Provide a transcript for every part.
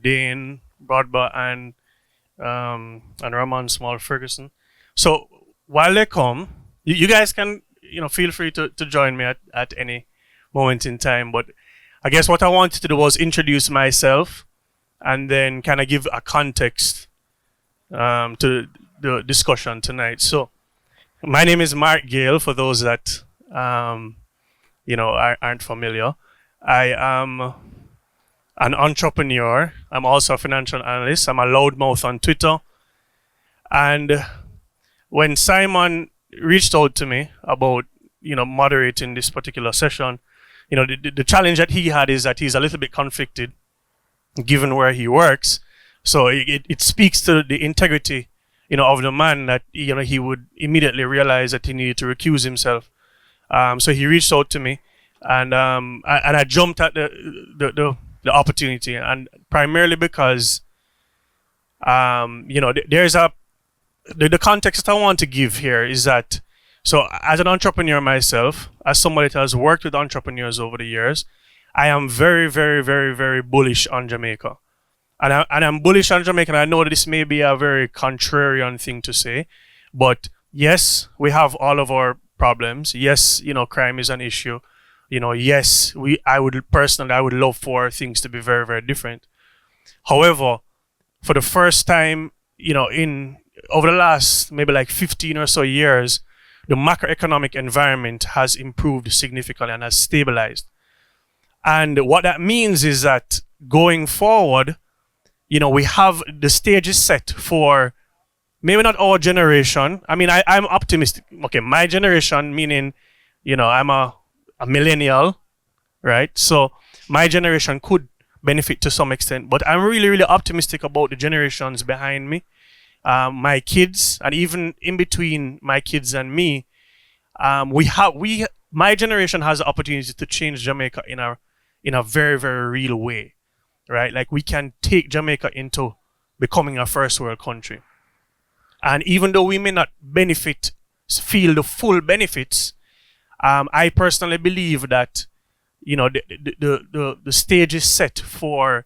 Dane Broadba and Ramon Small Ferguson. So while they come, you guys can feel free to join me at any moment in time. But I guess what I wanted to do was introduce myself and then kind of give a context to the discussion tonight. So my name is Mark Gale, for those that aren't familiar. I am an entrepreneur. I'm also a financial analyst. I'm a loudmouth on Twitter. And when Simon reached out to me about moderating this particular session, the challenge that he had is that he's a little bit conflicted given where he works. So it speaks to the integrity of the man that he would immediately realize that he needed to recuse himself. So he reached out to me, and I jumped at the opportunity, and primarily because there's the context that I want to give here is that, so as an entrepreneur myself, as somebody that has worked with entrepreneurs over the years, I am very, very, very, very bullish on Jamaica. And I'm bullish on Jamaica, and I know that this may be a very contrarian thing to say, but yes, we have all of our problems. Yes, crime is an issue. Yes, I would love for things to be very, very different. However, for the first time, in over the last maybe like 15 or so years, the macroeconomic environment has improved significantly and has stabilized. And what that means is that going forward, we have the stages set for maybe not our generation. I mean, I'm optimistic. Okay, my generation, meaning, I'm a millennial, right? So my generation could benefit to some extent, but I'm really, really optimistic about the generations behind me. My kids, and even in between my kids and me, my generation has the opportunity to change Jamaica in a very, very real way, right? Like, we can take Jamaica into becoming a first world country. And even though we may not feel the full benefits, I personally believe that, the stage is set for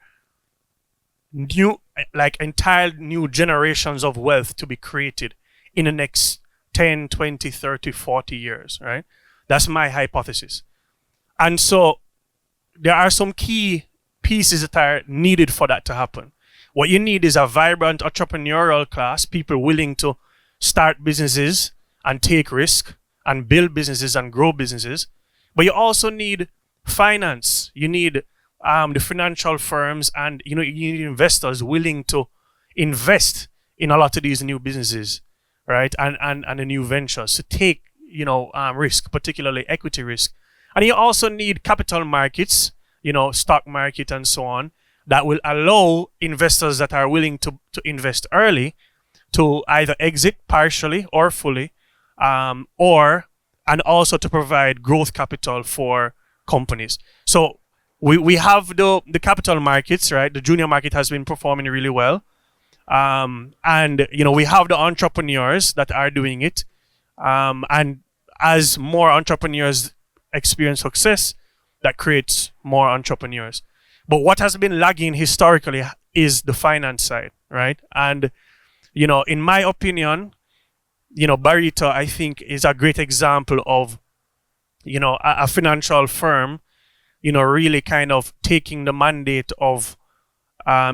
entire new generations of wealth to be created in the next 10, 20, 30, 40 years, right? That's my hypothesis. And so there are some key pieces that are needed for that to happen. What you need is a vibrant entrepreneurial class, people willing to start businesses and take risk and build businesses and grow businesses. But you also need finance. You need the financial firms, and you need investors willing to invest in a lot of these new businesses, right? And the new ventures to take risk, particularly equity risk. And you also need capital markets, stock market and so on, that will allow investors that are willing to invest early to either exit partially or fully, and also to provide growth capital for companies. So we have the capital markets, right? The junior market has been performing really well. And we have the entrepreneurs that are doing it. And as more entrepreneurs experience success, that creates more entrepreneurs. But what has been lagging historically is the finance side, right? And, in my opinion, Barita, I think, is a great example of, a financial firm, really kind of taking the mandate of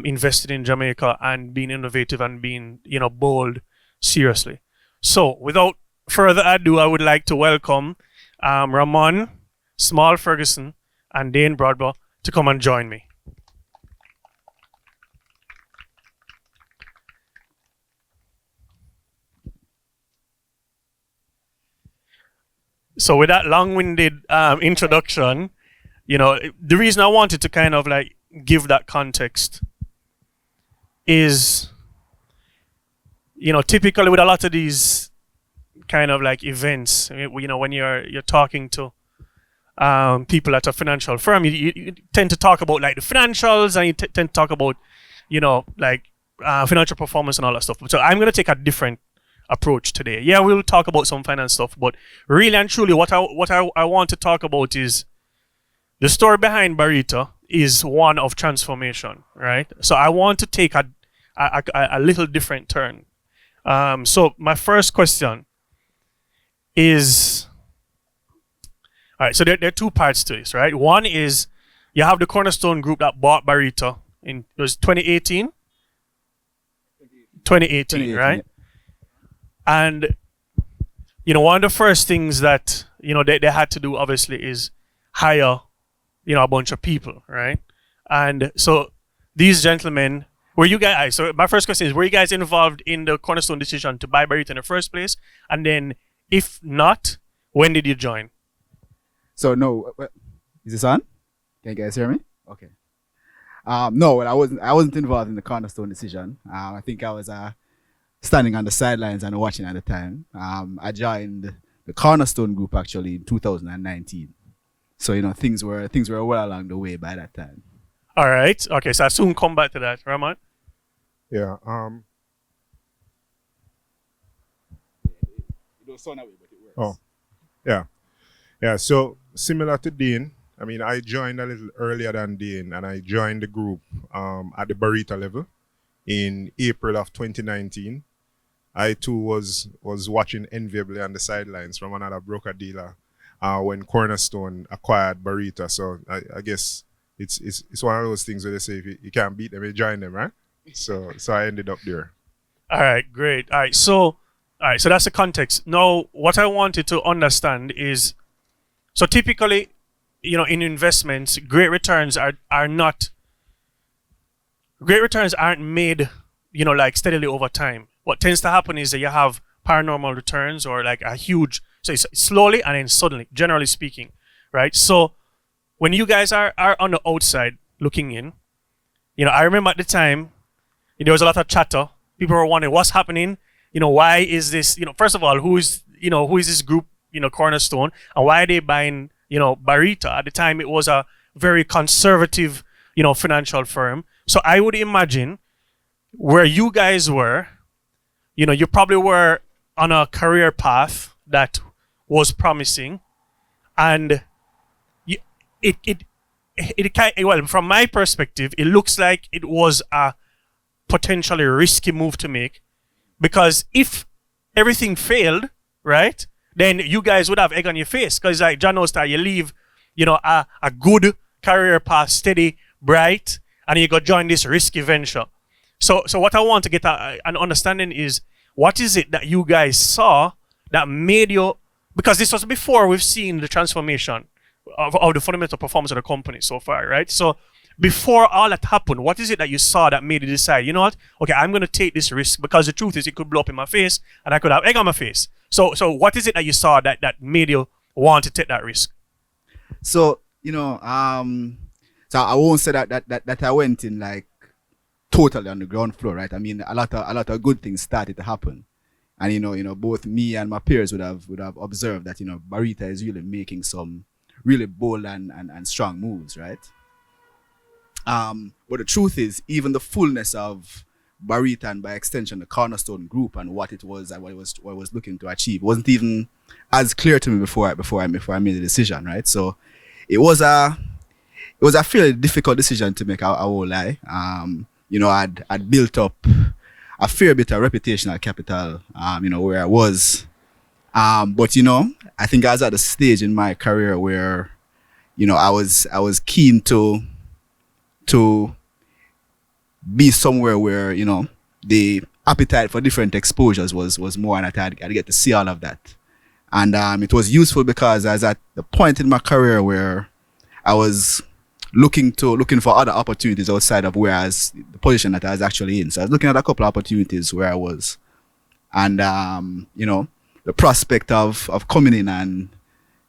investing in Jamaica and being innovative and being, bold seriously. So without further ado, I would like to welcome Ramon, Small Ferguson, and Dane Broadba to come and join me. So with that long-winded introduction, the reason I wanted to kind of like give that context is, typically with a lot of these kind of like events, when you're talking to people at a financial firm, you tend to talk about like the financials, and you tend to talk about, financial performance and all that stuff. So I'm going to take a different approach today. Yeah, we'll talk about some finance stuff, but really and truly what I want to talk about is the story behind Barita is one of transformation, right? So I want to take a little different turn. So my first question is, all right, so there are two parts to this, right? One is you have the Cornerstone Group that bought Barita it was 2018? 2018, right? Yeah. And, one of the first things that, they had to do, obviously, is hire, a bunch of people, right? And so these gentlemen, so my first question is, were you guys involved in the Cornerstone decision to buy Barita in the first place? And then, if not, when did you join? So, no, is this on? Can you guys hear me? Okay. No, I wasn't involved in the Cornerstone decision. I think I was standing on the sidelines and watching at the time. I joined the Cornerstone Group actually in 2019. So, things were well along the way by that time. All right. Okay, so I'll soon come back to that. Rahman? Yeah. It was so that way, but it works. Oh, yeah. Yeah, so similar to Dean, I mean, I joined a little earlier than Dean, and I joined the group at the Barita level in April of 2019. I too was watching enviably on the sidelines from another broker dealer when Cornerstone acquired Barita. So I guess it's one of those things where they say if you can't beat them, you join them, right? So I ended up there. All right, great. All right, so that's the context. Now, what I wanted to understand is, so typically, in investments, great returns aren't made, like steadily over time. What tends to happen is that you have paranormal returns or like so it's slowly and then suddenly, generally speaking, right? So when you guys are on the outside looking in, I remember at the time, there was a lot of chatter. People were wondering what's happening. Why is this, first of all, who is this group, Cornerstone, and why are they buying, Barita? At the time, it was a very conservative, financial firm. So I would imagine where you guys were, you probably were on a career path that was promising, and well, from my perspective, it looks like it was a potentially risky move to make, because if everything failed, right, then you guys would have egg on your face, because like John Ostar, you leave, a good career path, steady, bright, and you go join this risky venture. So what I want to get an understanding is, what is it that you guys saw that made you, because this was before we've seen the transformation of the fundamental performance of the company so far, right? So before all that happened, what is it that you saw that made you decide, you know what, okay, I'm going to take this risk, because the truth is it could blow up in my face and I could have egg on my face. So what is it that you saw that made you want to take that risk? So, so I won't say that I went in like totally on the ground floor, right? I mean, a lot of good things started to happen. And both me and my peers would have observed that, Barita is really making some really bold and strong moves, right? But the truth is, even the fullness of Barita, and by extension the Cornerstone Group, and what it was and what it was looking to achieve, wasn't even as clear to me before I made the decision, right? So it was a fairly difficult decision to make. I won't lie. I'd built up a fair bit of reputational capital, where I was. But I think I was at a stage in my career where, I was keen to be somewhere where, the appetite for different exposures was more, and I'd get to see all of that. And it was useful because I was at the point in my career where I was looking for other opportunities outside of the position that I was actually in. So I was looking at a couple of opportunities where I was. And, the prospect of coming in and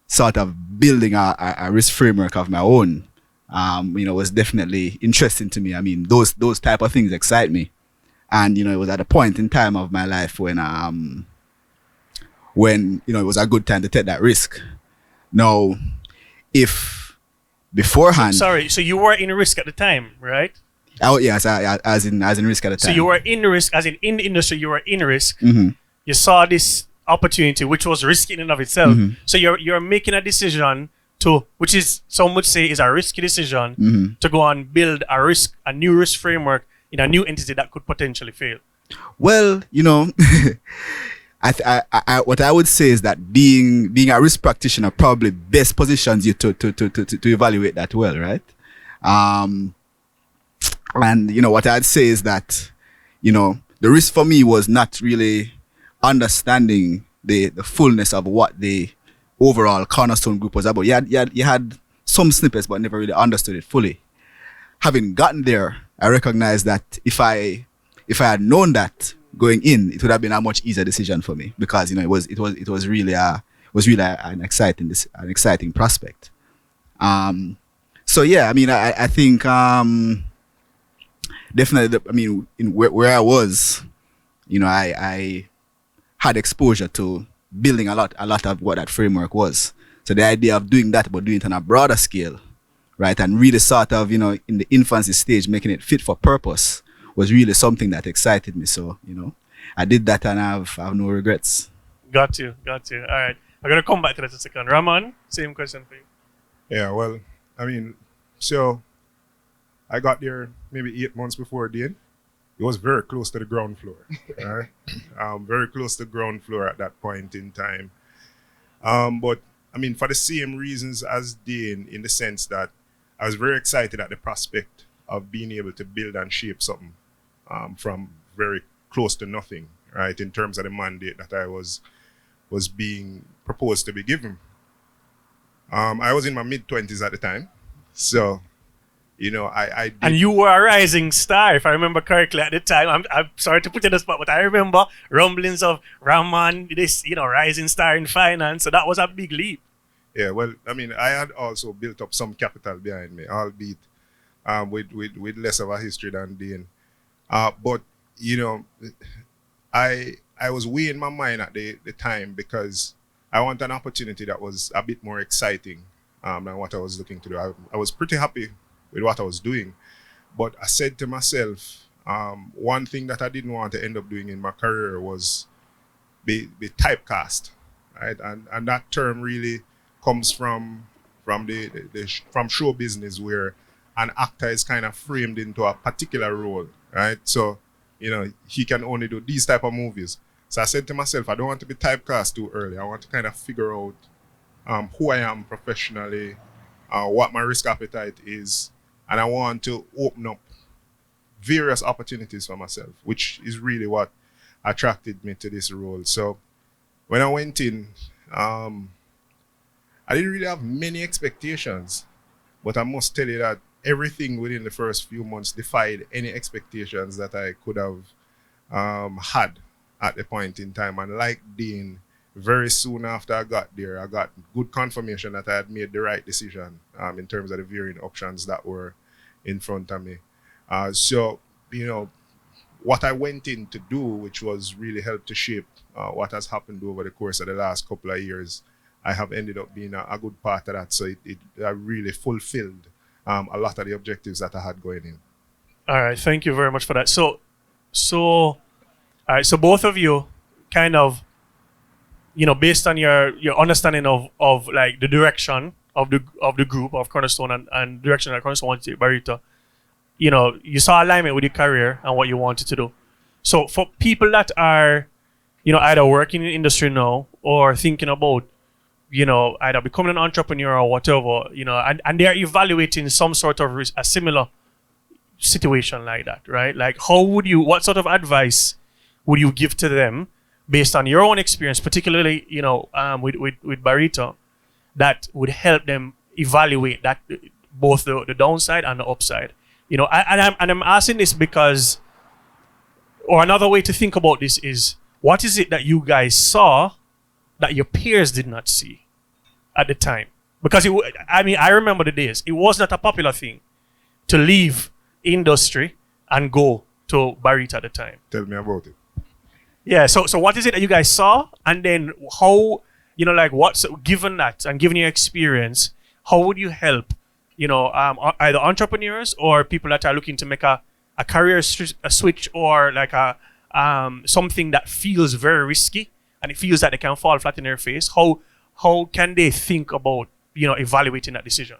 sort of building a risk framework of my own, was definitely interesting to me. I mean, those type of things excite me. And, it was at a point in time of my life when it was a good time to take that risk. Now, if beforehand... So you were in risk at the time, right? Oh, yes, as in risk at the time. So you were in risk, as in the industry, you were in risk. Mm-hmm. You saw this opportunity, which was risky in and of itself. Mm-hmm. So you're making a decision to, which is some would say is a risky decision to go and build a new risk framework in a new entity that could potentially fail? Well, what I would say is that being a risk practitioner probably best positions you to evaluate that well, right? And what I'd say is that the risk for me was not really understanding the fullness of what the overall Cornerstone Group was about. You had some snippets, but never really understood it fully. Having gotten there, I recognized that if I had known that going in, it would have been a much easier decision for me, because it was really an exciting prospect. So yeah, I mean, I think definitely, I mean, in where I was, I had exposure to building a lot of what that framework was. So the idea of doing that, but doing it on a broader scale, right, and really sort of, in the infancy stage, making it fit for purpose, was really something that excited me. So, I did that, and I have no regrets. Got you. All right. I'm going to come back to that in a second. Rahman, same question for you. Yeah, well, I mean, so I got there maybe 8 months before then. It was very close to the ground floor, right? Very close to the ground floor at that point in time. But I mean, for the same reasons as Dane, in the sense that I was very excited at the prospect of being able to build and shape something from very close to nothing, right? In terms of the mandate that I was being proposed to be given. I was in my mid-20s at the time, so I did. And you were a rising star, if I remember correctly at the time. I'm sorry to put you on the spot, but I remember rumblings of Rahman, this rising star in finance. So that was a big leap. Yeah, well, I mean, I had also built up some capital behind me, albeit with less of a history than Dane. But I was weighing my mind at the time, because I want an opportunity that was a bit more exciting than what I was looking to do. I was pretty happy with what I was doing, but I said to myself, one thing that I didn't want to end up doing in my career was be typecast, right? And that term really comes from show business, where an actor is kind of framed into a particular role, right? So he can only do these type of movies. So I said to myself, I don't want to be typecast too early. I want to kind of figure out who I am professionally, what my risk appetite is, and I want to open up various opportunities for myself, which is really what attracted me to this role. So when I went in, I didn't really have many expectations, but I must tell you that everything within the first few months defied any expectations that I could have had at the point in time. And like Dean, very soon after I got there, I got good confirmation that I had made the right decision in terms of the varying options that were in front of me. So, what I went in to do, which was really help to shape what has happened over the course of the last couple of years, I have ended up being a good part of that. So it really fulfilled a lot of the objectives that I had going in. All right, thank you very much for that. So all right, so both of you kind of, based on your understanding of like the direction of the group of Cornerstone and direction that Cornerstone wanted to take Barita, you saw alignment with your career and what you wanted to do. So for people that are, either working in the industry now or thinking about, either becoming an entrepreneur or whatever, and they're evaluating some sort of a similar situation like that, right? Like, what sort of advice would you give to them based on your own experience, particularly, with Barita, that would help them evaluate that, both the downside and the upside? I'm asking this because, or another way to think about this is, what is it that you guys saw that your peers did not see at the time? Because I remember the days. It was not a popular thing to leave industry and go to Barita at the time. Tell me about it. Yeah. So what is it that you guys saw, and then how, given that and given your experience, how would you help, either entrepreneurs or people that are looking to make a career switch, or like something that feels very risky and it feels that they can fall flat in their face? How can they think about evaluating that decision?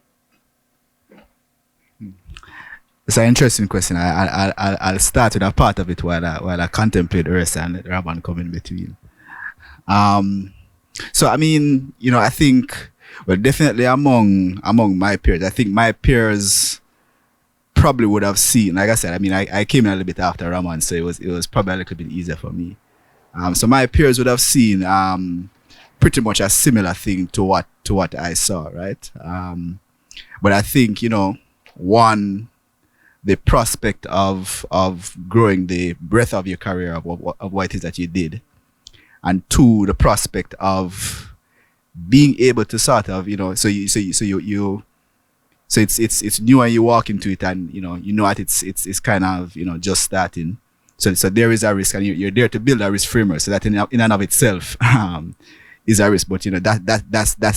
It's an interesting question. I'll start with a part of it while I contemplate the rest and let Raman come in between. So I mean, I think, well, definitely among my peers, I think my peers probably would have seen, like I said, I mean, I came in a little bit after Raman, so it was probably a little bit easier for me. So my peers would have seen pretty much a similar thing to what I saw, right? But I think, one, the prospect of growing the breadth of your career of what it is that you did, and two, the prospect of being able to sort of, so it's new and you walk into it and that it's kind of just starting. So there is a risk, and you're there to build a risk framework, so that in and of itself is a risk. But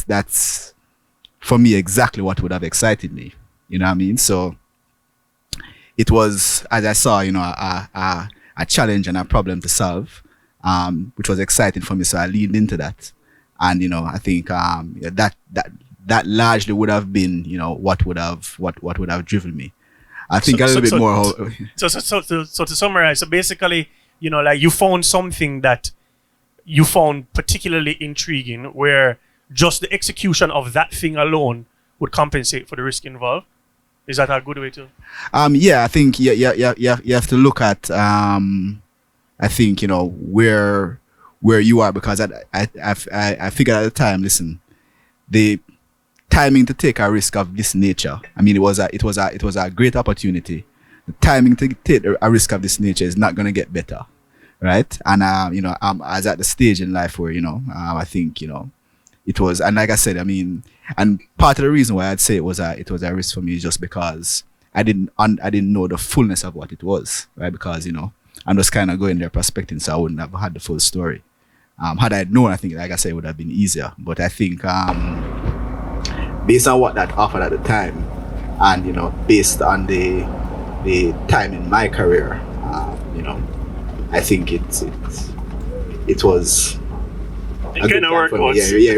that's for me exactly what would have excited me. You know what I mean? So it was, as I saw, a challenge and a problem to solve, which was exciting for me. So I leaned into that, and I think that largely would have been what would have driven me. I think a little bit more. So to summarize, so basically, like you found something that you found particularly intriguing, where just the execution of that thing alone would compensate for the risk involved. Is that a good way to? Yeah, I think you have to look at I think where you are, because I figured at the time, listen, the timing to take a risk of this nature, I mean, it was a great opportunity. The timing to take a risk of this nature is not going to get better, right? And I was at the stage in life where I think it was, and like I said, I mean, and part of the reason why I'd say it was a risk for me is just because I didn't know the fullness of what it was, right? Because I'm just kind of going there prospecting, so I wouldn't have had the full story. Had I known, I think, like I said, it would have been easier. But I think based on what that offered at the time, and based on the time in my career, I think it was. It kind of worked out. Yeah.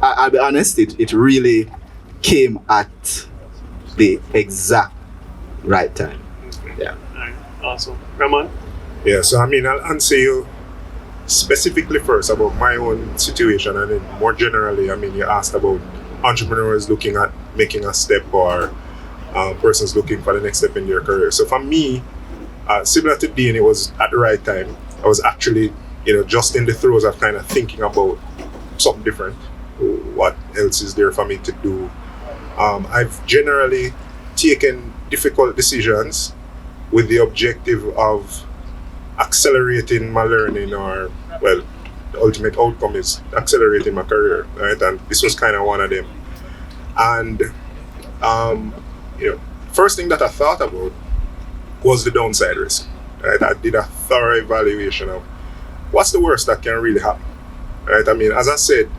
I'll be honest. It really came at the exact right time. Yeah. All right. Awesome, Raman. Yeah. So I mean, I'll answer you specifically first about my own situation, and then more generally, I mean, you asked about entrepreneurs looking at making a step, or persons looking for the next step in their career. So for me, similar to Dean, it was at the right time. I was actually just in the throes of kind of thinking about something different. What else is there for me to do? I've generally taken difficult decisions with the objective of accelerating my learning, or, well, the ultimate outcome is accelerating my career, right? And this was kind of one of them. And, first thing that I thought about was the downside risk, right? I did a thorough evaluation of what's the worst that can really happen, right? I mean, as I said,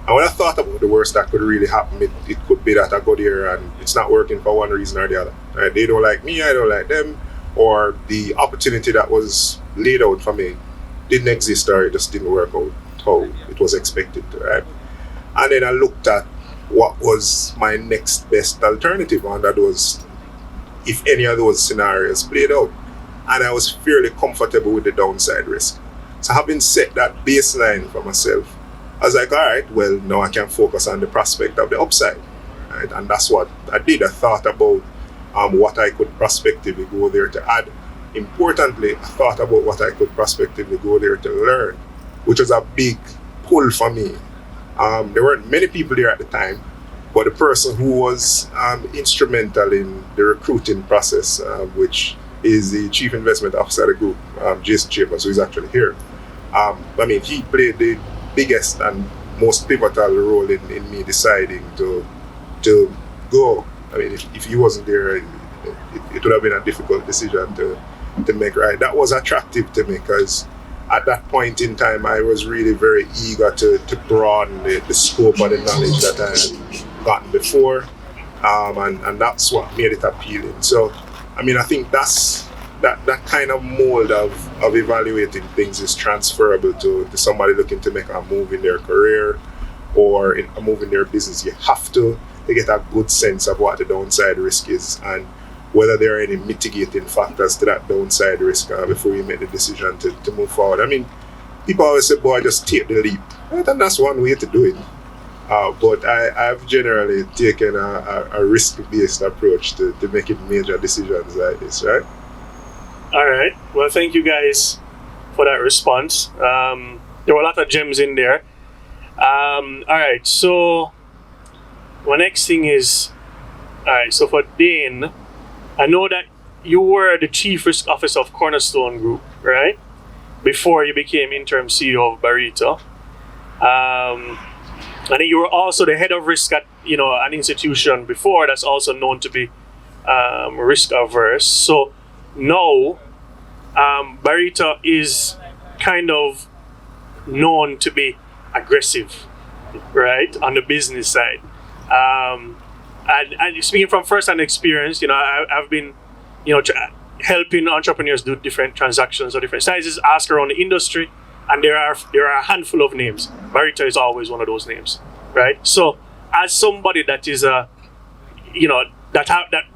and when I thought about the worst that could really happen, it could be that I go there and it's not working for one reason or the other, right? They don't like me, I don't like them, or the opportunity that was laid out for me didn't exist, or it just didn't work out how it was expected to, right? And then I looked at what was my next best alternative, and that was if any of those scenarios played out. And I was fairly comfortable with the downside risk. So having set that baseline for myself, I was like, all right, well, now I can focus on the prospect of the upside, right? And that's what I did. I thought about what I could prospectively go there to add. Importantly, I thought about what I could prospectively go there to learn, which was a big pull for me. There weren't many people there at the time, but the person who was instrumental in the recruiting process, which is the Chief Investment Officer of the group, Jason Chambers, who is actually here. I mean, he played the biggest and most pivotal role in me deciding to go. I mean, if he wasn't there, it would have been a difficult decision to make, right? That was attractive to me because at that point in time, I was really very eager to broaden the scope of the knowledge that I had gotten before, and that's what made it appealing. So, I mean, I think that kind of mold of evaluating things is transferable to somebody looking to make a move in their career, or in a move in their business, you have to get a good sense of what the downside risk is and whether there are any mitigating factors to that downside risk before you make the decision to move forward. I mean, people always say, boy, just take the leap. Right? And that's one way to do it. But I've generally taken a risk-based approach to making major decisions like this, right? All right. Well, thank you guys for that response. There were a lot of gems in there. All right. So, my next thing is, all right. So for Dane, I know that you were the chief risk officer of Cornerstone Group, right? Before you became interim CEO of Barita. And then you were also the head of risk at an institution before that's also known to be risk averse. So now Barita is kind of known to be aggressive, right, on the business side. And speaking from first-hand experience, I've been, helping entrepreneurs do different transactions of different sizes, ask around the industry, and there are a handful of names. Barita is always one of those names, right? So, as somebody that is that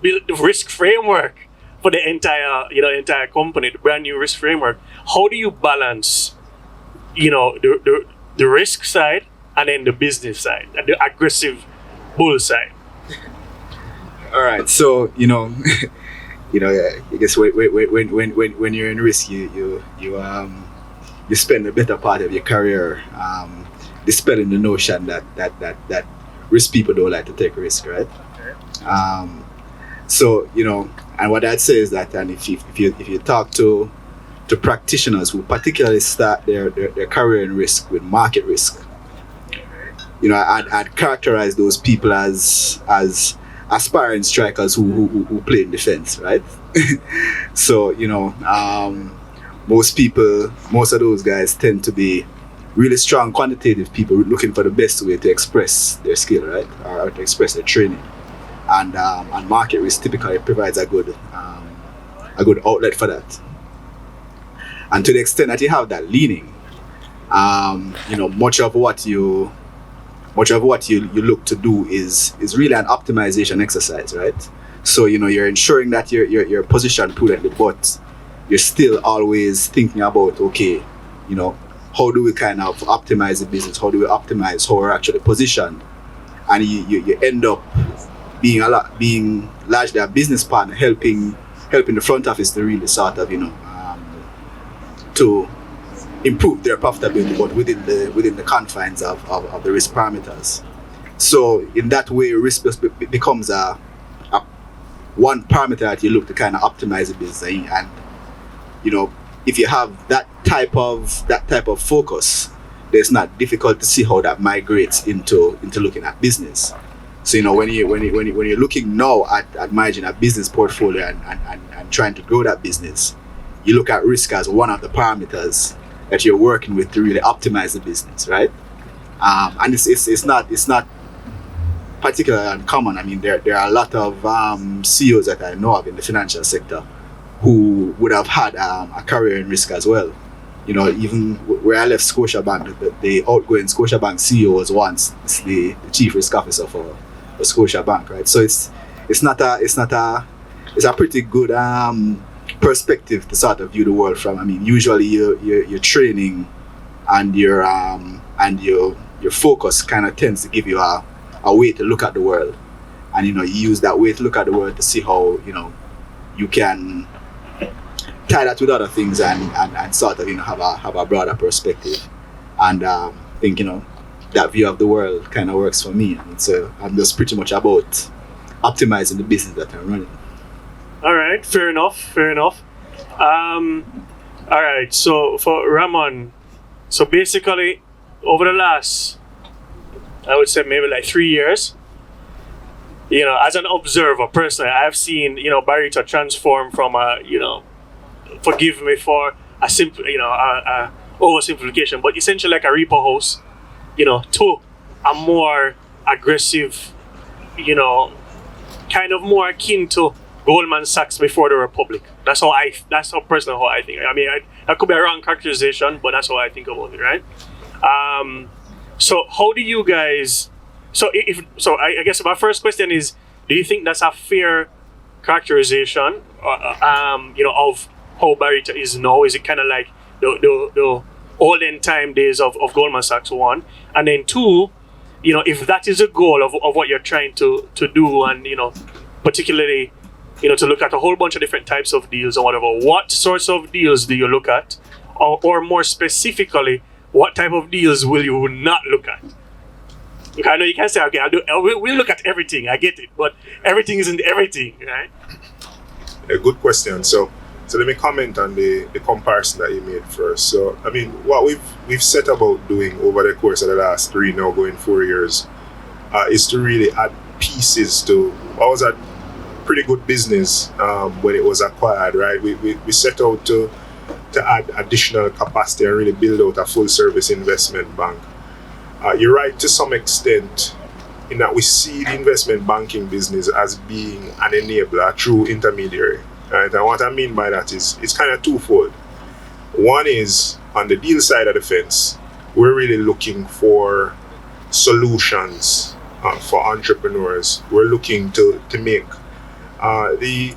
built the risk framework for the entire company, the brand new risk framework, how do you balance, the risk side and then the business side, and the aggressive bull side? All right, so I guess when you're in risk, you spend a better part of your career dispelling the notion that risk people don't like to take risk, right? So and what I'd say is that, and if you talk to practitioners who particularly start their career in risk with market risk, I'd characterize those people as aspiring strikers who play in defense, right? So most of those guys tend to be really strong quantitative people looking for the best way to express their skill, right, or to express their training, and market risk typically provides a good outlet for that. And to the extent that you have that leaning, much of what you look to do is really an optimization exercise, right? So you're ensuring that you're positioned prudently, but you're still always thinking about, okay, how do we kind of optimize the business? How do we optimize how we're actually positioned? And you end up being largely a business partner, helping the front office to really sort of to improve their profitability, but within the confines of the risk parameters. So in that way, risk becomes a one parameter that you look to kind of optimize the business. And if you have that type of focus, it's not difficult to see how that migrates into looking at business. So when you're looking now at managing a business portfolio and trying to grow that business, you look at risk as one of the parameters that you're working with to really optimize the business, right? And it's not particularly uncommon. I mean, there are a lot of CEOs that I know of in the financial sector who would have had a career in risk as well. Even where I left Scotiabank, the outgoing Scotiabank CEO was once the chief risk officer for Scotiabank, right? So it's a pretty good perspective to sort of view the world from. I mean, usually your training and your focus kind of tends to give you a way to look at the world, and you use that way to look at the world to see how you can tie that with other things and sort of have a broader perspective. And I think that view of the world kind of works for me. And so I'm just pretty much about optimizing the business that I'm running. All right, fair enough. All right, so for Ramon, so basically over the last, I would say maybe like 3 years, as an observer personally, I've seen Barita transform from forgive me for a simple oversimplification, but essentially like a repo house, to a more aggressive, kind of more akin to Goldman Sachs before the Republic. That's how personally how I think. I mean, that could be a wrong characterization, but that's how I think about it, right? So how do you guys? So if so, I guess my first question is: do you think that's a fair characterization, of how Barita is now? Is it kind of like the olden time days of Goldman Sachs, one, and then two, if that is a goal of what you're trying to do, and particularly, to look at a whole bunch of different types of deals or whatever, what sorts of deals do you look at, or more specifically, what type of deals will you not look at? Okay, I know you can say, okay, we'll look at everything. I get it, but everything isn't everything, right? A good question. So let me comment on the comparison that you made first. So I mean, what we've set about doing over the course of the last 3, now going 4 years, is to really add pieces to what was a pretty good business when it was acquired, right? We set out to add additional capacity and really build out a full service investment bank. You're right to some extent in that we see the investment banking business as being an enabler, a true intermediary. Right? And what I mean by that is it's kind of twofold. One is on the deal side of the fence, we're really looking for solutions for entrepreneurs. We're looking to make the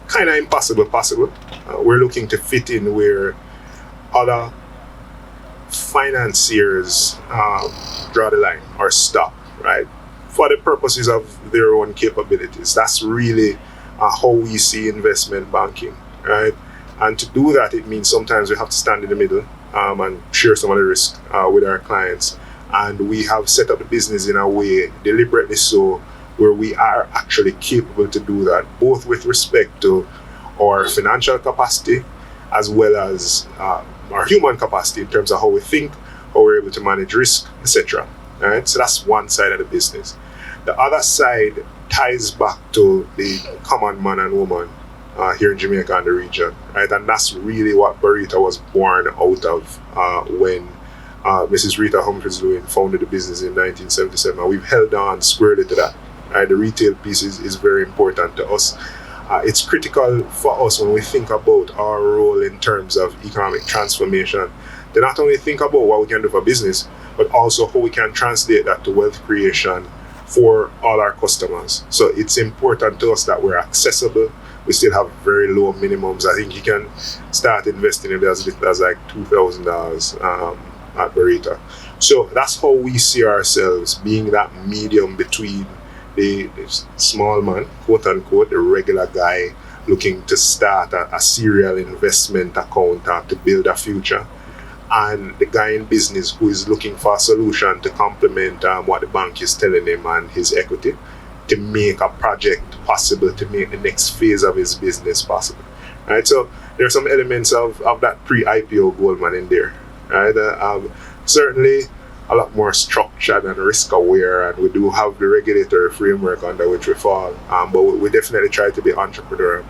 kind of impossible possible. We're looking to fit in where other financiers draw the line or stop, right? For the purposes of their own capabilities. That's really how we see investment banking, right? And to do that, it means sometimes we have to stand in the middle and share some of the risk with our clients. And we have set up the business in a way, deliberately so, where we are actually capable to do that, both with respect to our financial capacity as well as our human capacity in terms of how we think, how we're able to manage risk, etc. Right? So that's one side of the business. The other side ties back to the common man and woman here in Jamaica and the region, right? And that's really what Barita was born out of when Mrs. Rita Humphries Lewin founded the business in 1977. We've held on squarely to that. Right? The retail piece is very important to us. It's critical for us when we think about our role in terms of economic transformation to not only think about what we can do for business, but also how we can translate that to wealth creation for all our customers. So it's important to us that we're accessible. We still have very low minimums. I think you can start investing in as little as like $2,000 at Barita. So that's how we see ourselves, being that medium between the small man, quote unquote, the regular guy looking to start a serial investment account to build a future, and the guy in business who is looking for a solution to complement what the bank is telling him and his equity to make a project possible, to make the next phase of his business possible. Right? So there are some elements of that pre-IPO Goldman in there. Right? Certainly a lot more structured and risk aware, and we do have the regulatory framework under which we fall, but we definitely try to be entrepreneurial.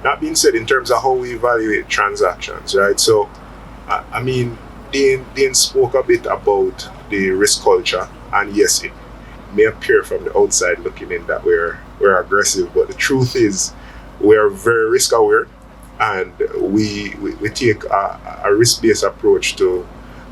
That being said, in terms of how we evaluate transactions, right? So, I mean, Dean spoke a bit about the risk culture, and yes, it may appear from the outside looking in that we're aggressive, but the truth is we're very risk aware, and we take a risk-based approach to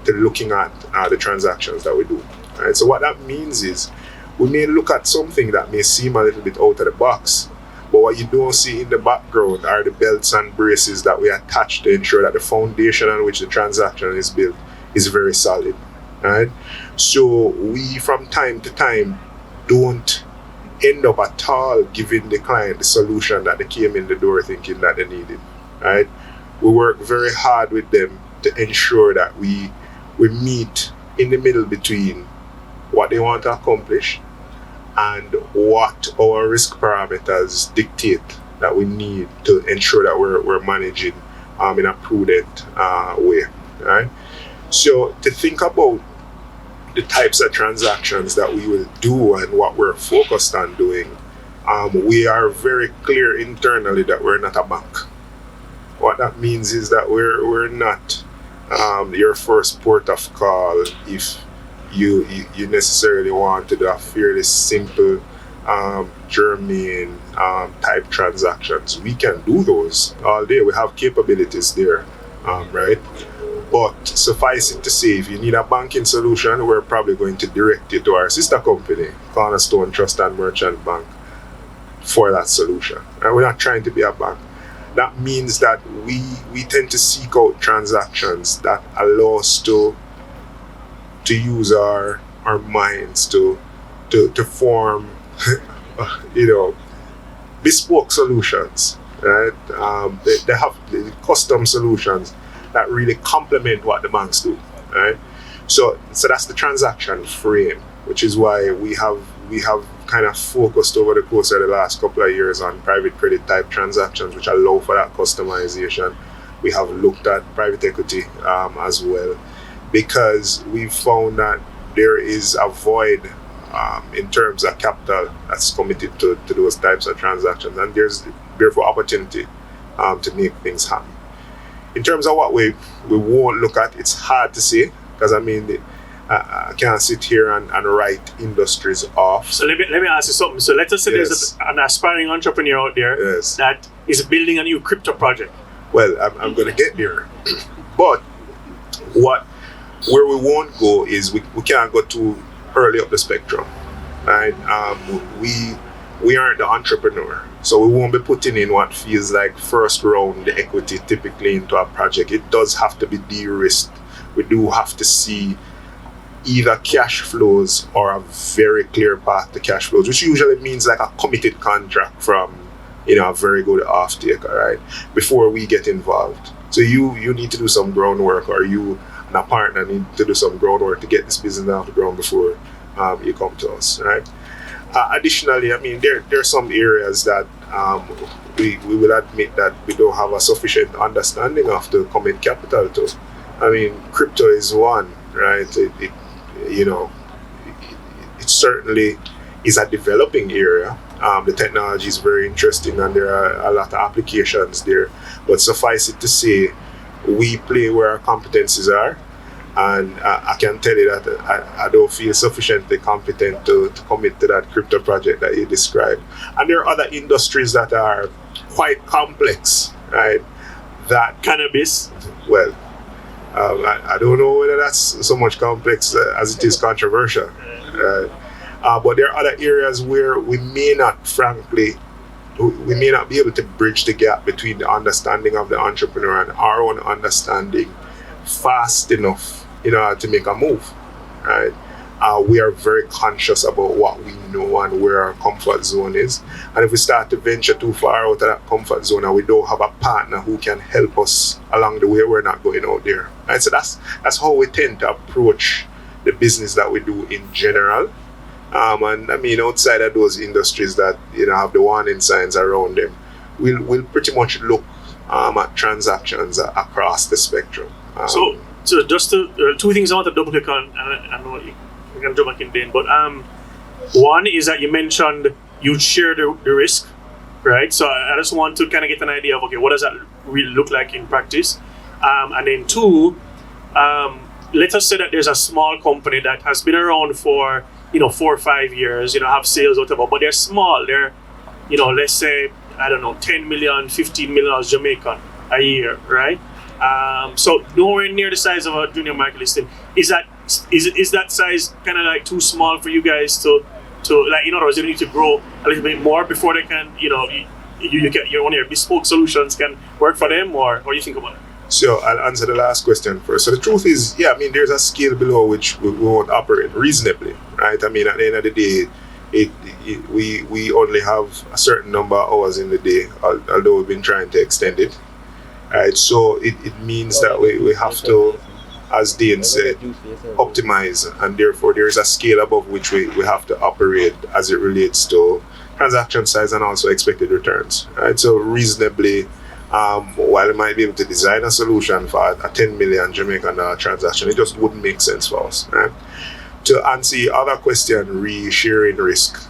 looking at the transactions that we do. Right? So what that means is we may look at something that may seem a little bit out of the box, but what you don't see in the background are the belts and braces that we attach to ensure that the foundation on which the transaction is built is very solid. Right? So we, from time to time, don't end up at all giving the client the solution that they came in the door thinking that they needed. Right? We work very hard with them to ensure that we meet in the middle between what they want to accomplish and what our risk parameters dictate that we need to ensure that we're managing in a prudent way. Right? So to think about the types of transactions that we will do and what we're focused on doing, we are very clear internally that we're not a bank. What that means is that we're not your first port of call if you necessarily wanted a fairly simple germane type transactions. We can do those all day. We have capabilities there, right? But suffice it to say, if you need a banking solution, we're probably going to direct you to our sister company, Cornerstone Trust and Merchant Bank, for that solution. And we're not trying to be a bank. That means that we tend to seek out transactions that allow us to use our minds to form bespoke solutions, right? They have custom solutions that really complement what the banks do, right? So that's the transaction frame, which is why we have kind of focused over the course of the last couple of years on private credit type transactions, which allow for that customization. We have looked at private equity as well, because we've found that there is a void in terms of capital that's committed to those types of transactions, and there's therefore opportunity to make things happen. In terms of what we won't look at, it's hard to say, because I can't sit here and write industries off. So let me ask you something. So let us say there's an aspiring entrepreneur out there that is building a new crypto project. Well, I'm going to get there. But where we won't go is we can't go too early up the spectrum. Right? We aren't the entrepreneur. So we won't be putting in what feels like first round equity typically into a project. It does have to be de-risked. We do have to see either cash flows or a very clear path to cash flows, which usually means like a committed contract from a very good off-taker, right? Before we get involved. So you need to do some groundwork, or you and a partner need to do some groundwork to get this business off the ground before you come to us, right? Additionally, there are some areas that we will admit that we don't have a sufficient understanding of to commit capital to. Crypto is one, right? It certainly is a developing area. The technology is very interesting, and there are a lot of applications there. But suffice it to say, we play where our competencies are, and I can tell you that I don't feel sufficiently competent to commit to that crypto project that you described. And there are other industries that are quite complex, right? That cannabis. Well, I don't know whether that's so much complex as it is controversial. But there are other areas where we may not be able to bridge the gap between the understanding of the entrepreneur and our own understanding fast enough to make a move, right? We are very conscious about what we know and where our comfort zone is. And if we start to venture too far out of that comfort zone and we don't have a partner who can help us along the way, we're not going out there. Right? So that's how we tend to approach the business that we do in general. Outside of those industries that have the warning signs around them, we'll pretty much look at transactions across the spectrum. So just two things I want to double click on, and I know you can jump back in then. But one is that you mentioned you share the risk, right? So I just want to kind of get an idea of, okay, what does that really look like in practice? And then two, let us say that there's a small company that has been around for 4 or 5 years, have sales, whatever, but they're small. They're, let's say, I don't know, 10 million, 15 million Jamaican a year, right? So nowhere near the size of a junior market listing. Is that size kind of like too small for you guys to like, in other words, you need to grow a little bit more before they can, you get one of your bespoke solutions can work for them, or what do you think about it? So I'll answer the last question first. So the truth is, there's a scale below which we won't operate reasonably, right? At the end of the day, we only have a certain number of hours in the day, although we've been trying to extend it. Right, so it means that we have to, as Dean said, optimize, and therefore there is a scale above which we have to operate as it relates to transaction size and also expected returns. Right, so reasonably, while we might be able to design a solution for a 10 million Jamaican transaction, it just wouldn't make sense for us. Right? To answer your other question, sharing risk,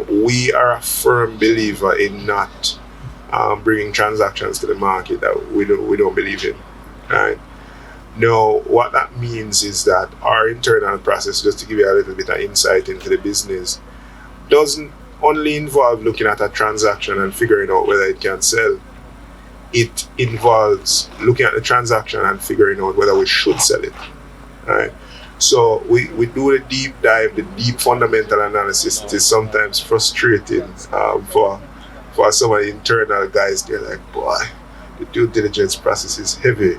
we are a firm believer in not bringing transactions to the market that we don't believe in, right? Now, what that means is that our internal process, just to give you a little bit of insight into the business, doesn't only involve looking at a transaction and figuring out whether it can sell. it involves looking at the transaction and figuring out whether we should sell it. Right? So we do the deep dive, the deep fundamental analysis. It is sometimes frustrating for some of the internal guys. They're like, boy, the due diligence process is heavy,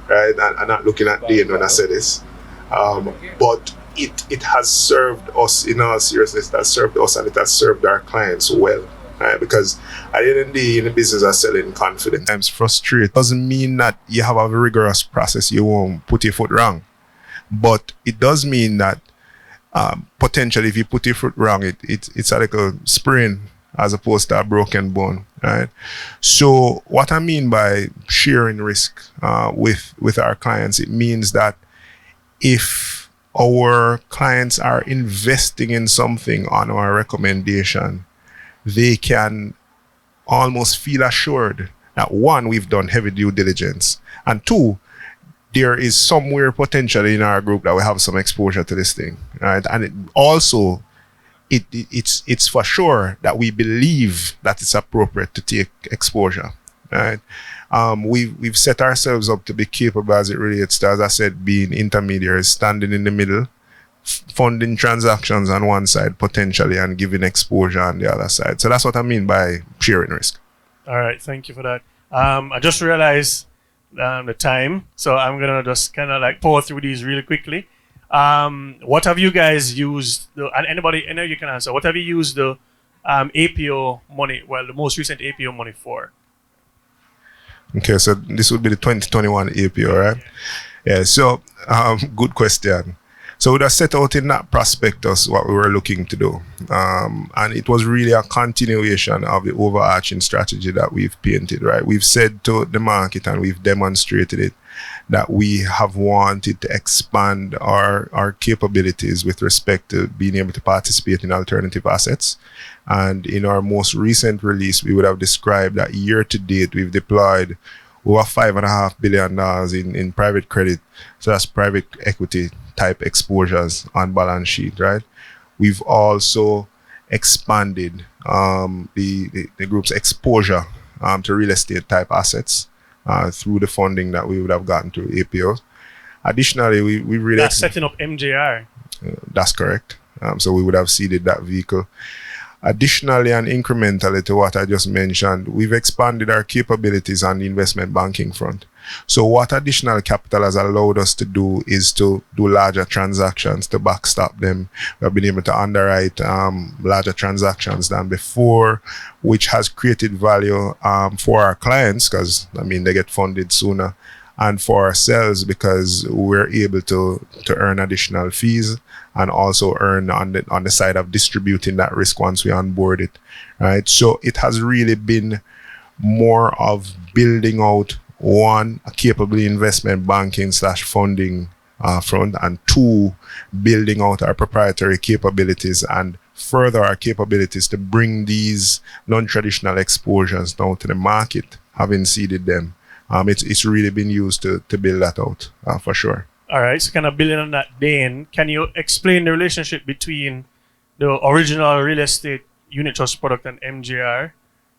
right? And I'm not looking at Dane when I say this. But it has served us, in all seriousness, it has served us and it has served our clients well. Right? Because at the end of the day, in the business of selling confidence, sometimes frustrated doesn't mean that you have a rigorous process, you won't put your foot wrong. But it does mean that potentially if you put your foot wrong, it's like a sprain as opposed to a broken bone, right? So what I mean by sharing risk with our clients, it means that if our clients are investing in something on our recommendation, they can almost feel assured that one, we've done heavy due diligence, and two, there is somewhere potentially in our group that we have some exposure to this thing, right? And it's for sure that we believe that it's appropriate to take exposure, right? We've set ourselves up to be capable as it relates to, as I said, being intermediaries, standing in the middle, funding transactions on one side potentially and giving exposure on the other side. So that's what I mean by sharing risk. All right, thank you for that. I just realized the time, so I'm gonna just kind of like pour through these really quickly. What have you guys used? And anybody, I know you can answer. What have you used the APO money? Well, the most recent APO money for? Okay, so this would be the 2021 APO, right? Yeah. So good question. So we'd have set out in that prospectus what we were looking to do. And it was really a continuation of the overarching strategy that we've painted, right? We've said to the market and we've demonstrated it that we have wanted to expand our capabilities with respect to being able to participate in alternative assets. And in our most recent release, we would have described that year to date, we've deployed over $5.5 billion in private credit. So that's private equity type exposures on balance sheet, right? We've also expanded the group's exposure to real estate type assets through the funding that we would have gotten through APOs. Additionally, we really... That's setting up MJR. That's correct. So we would have seeded that vehicle. Additionally and incrementally to what I just mentioned, we've expanded our capabilities on the investment banking front. So what additional capital has allowed us to do is to do larger transactions to backstop them. We've been able to underwrite larger transactions than before, which has created value for our clients because, I mean, they get funded sooner, and for ourselves because we're able to earn additional fees and also earn on the side of distributing that risk once we onboard it, right? So it has really been more of building out one, a capable investment banking / funding front, and two, building out our proprietary capabilities and further our capabilities to bring these non-traditional exposures down to the market, having seeded them. It's really been used to build that out for sure. All right, so kind of building on that, Dane, can you explain the relationship between the original real estate unit trust product and MJR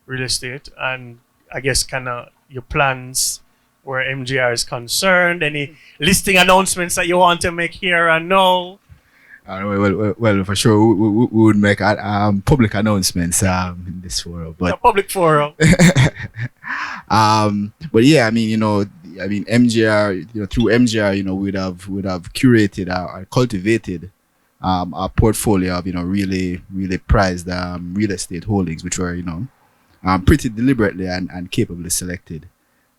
real estate, and I guess kind of your plans where MJR is concerned, any listing announcements that you want to make here and now? Well, for sure, we would make public announcements in this forum. But a public forum. But yeah, I mean, MJR, through MJR, we'd have curated or cultivated a portfolio of, really prized real estate holdings, which were, pretty deliberately and capably selected.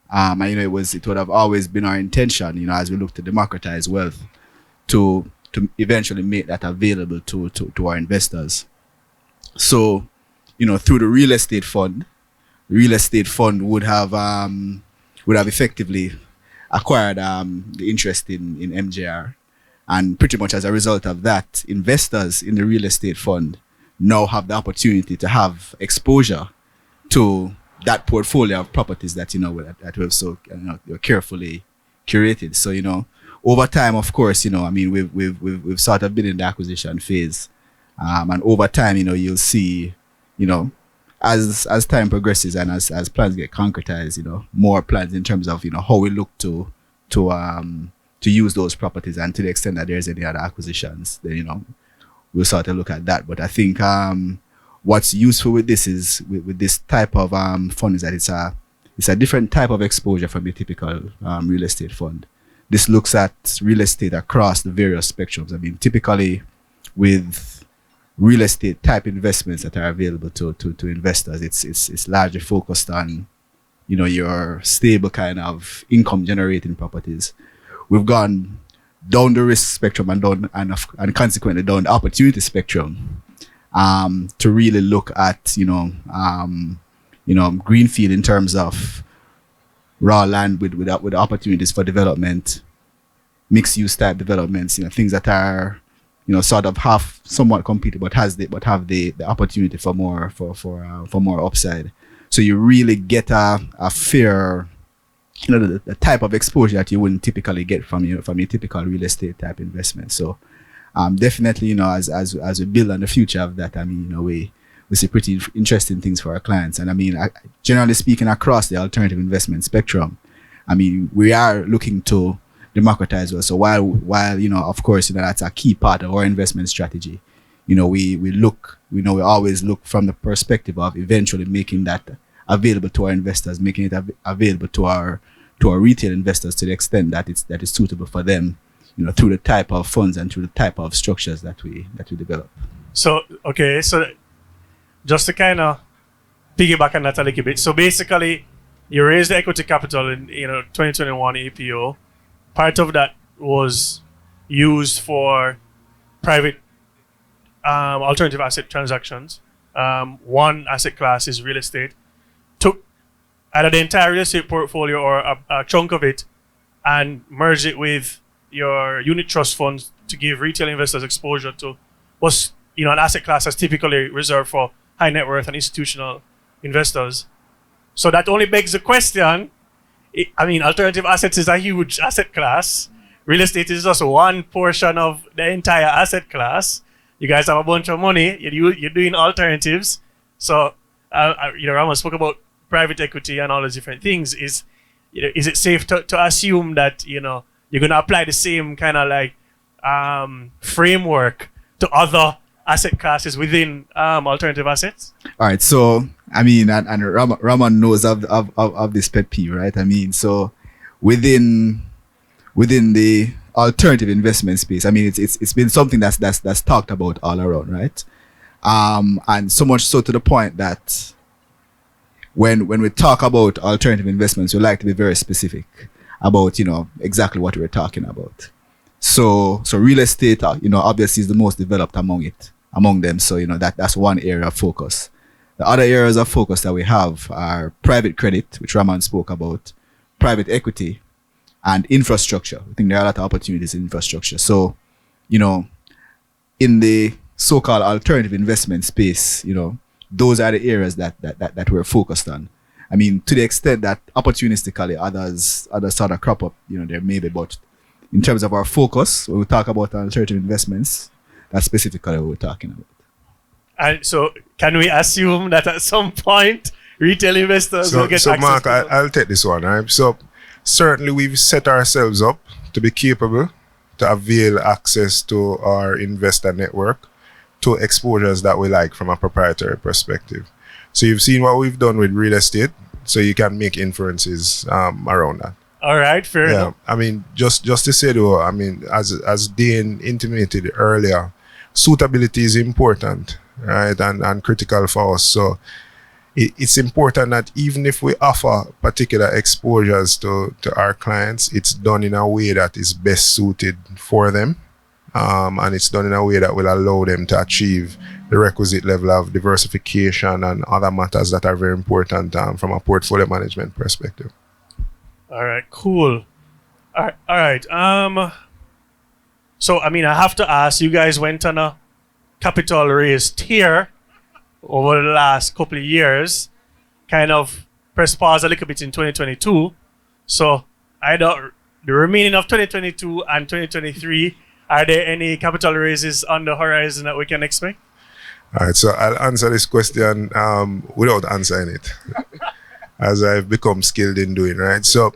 And it would have always been our intention, as we look to democratize wealth, to eventually make that available to our investors. So, through the real estate fund would have effectively acquired the interest in MJR, and pretty much as a result of that, investors in the real estate fund now have the opportunity to have exposure to that portfolio of properties that that we've so carefully curated. So over time, of course, we've sort of been in the acquisition phase, and over time, you'll see, as time progresses and as plans get concretized, more plans in terms of how we look to use those properties, and to the extent that there's any other acquisitions, then we'll sort of look at that. But I think what's useful with this is with this type of fund is that it's a different type of exposure from your typical real estate fund. This looks at real estate across the various spectrums. I mean, typically with real estate type investments that are available to investors, it's largely focused on your stable kind of income generating properties. We've gone down the risk spectrum and consequently down the opportunity spectrum to really look at greenfield in terms of raw land with opportunities for development, mixed use type developments, things that are sort of half somewhat competed but have the opportunity for more upside. So you really get a fair the type of exposure that you wouldn't typically get from your typical real estate type investment. So definitely as we build on the future of that, I mean we see pretty interesting things for our clients. And I mean generally speaking, across the alternative investment spectrum, I mean we are looking to democratize well. So while of course that's a key part of our investment strategy, we always look from the perspective of eventually making that available to our investors, making it available to our retail investors to the extent that is suitable for them, through the type of funds and through the type of structures that we develop. So okay, so just to kind of piggyback on that a little bit. So basically, you raised the equity capital in 2021 APO. Part of that was used for private alternative asset transactions. One asset class is real estate. Took either the entire real estate portfolio or a chunk of it and merged it with your unit trust funds to give retail investors exposure to what's an asset class that's typically reserved for high net worth and institutional investors. So that only begs the question. Alternative assets is a huge asset class. Real estate is just one portion of the entire asset class. You guys have a bunch of money. You're doing alternatives. So, Ramon spoke about private equity and all those different things. Is it safe to assume that you're going to apply the same kind of like framework to other asset classes within alternative assets? All right. So and Ramon knows of this pet peeve, right? I mean, so within the alternative investment space, I mean, it's been something that's talked about all around, right? And so much so to the point that when we talk about alternative investments, we like to be very specific about exactly what we're talking about. So real estate, obviously is the most developed among them. So that's one area of focus. The other areas of focus that we have are private credit, which Ramon spoke about, private equity, and infrastructure. I think there are a lot of opportunities in infrastructure. So, in the so-called alternative investment space, those are the areas that we're focused on. I mean, to the extent that opportunistically others sort of crop up, there may be, but in terms of our focus, when we talk about alternative investments, that's specifically what we're talking about. And so, can we assume that at some point retail investors will get access? So, Mark, I'll take this one, right? So, certainly we've set ourselves up to be capable to avail access to our investor network to exposures that we like from a proprietary perspective. So, you've seen what we've done with real estate, so you can make inferences around that. All right, fair enough. I mean, just to say though, I mean, as Dane intimated earlier, suitability is important, right, and critical for us. So it's important that even if we offer particular exposures to our clients, it's done in a way that is best suited for them, and it's done in a way that will allow them to achieve the requisite level of diversification and other matters that are very important from a portfolio management perspective. All right, cool. All right. So, I have to ask, you guys went on a capital raise tear over the last couple of years, kind of press pause a little bit in 2022. So, either the remaining of 2022 and 2023, are there any capital raises on the horizon that we can expect? All right, so I'll answer this question without answering it, as I've become skilled in doing. Right, so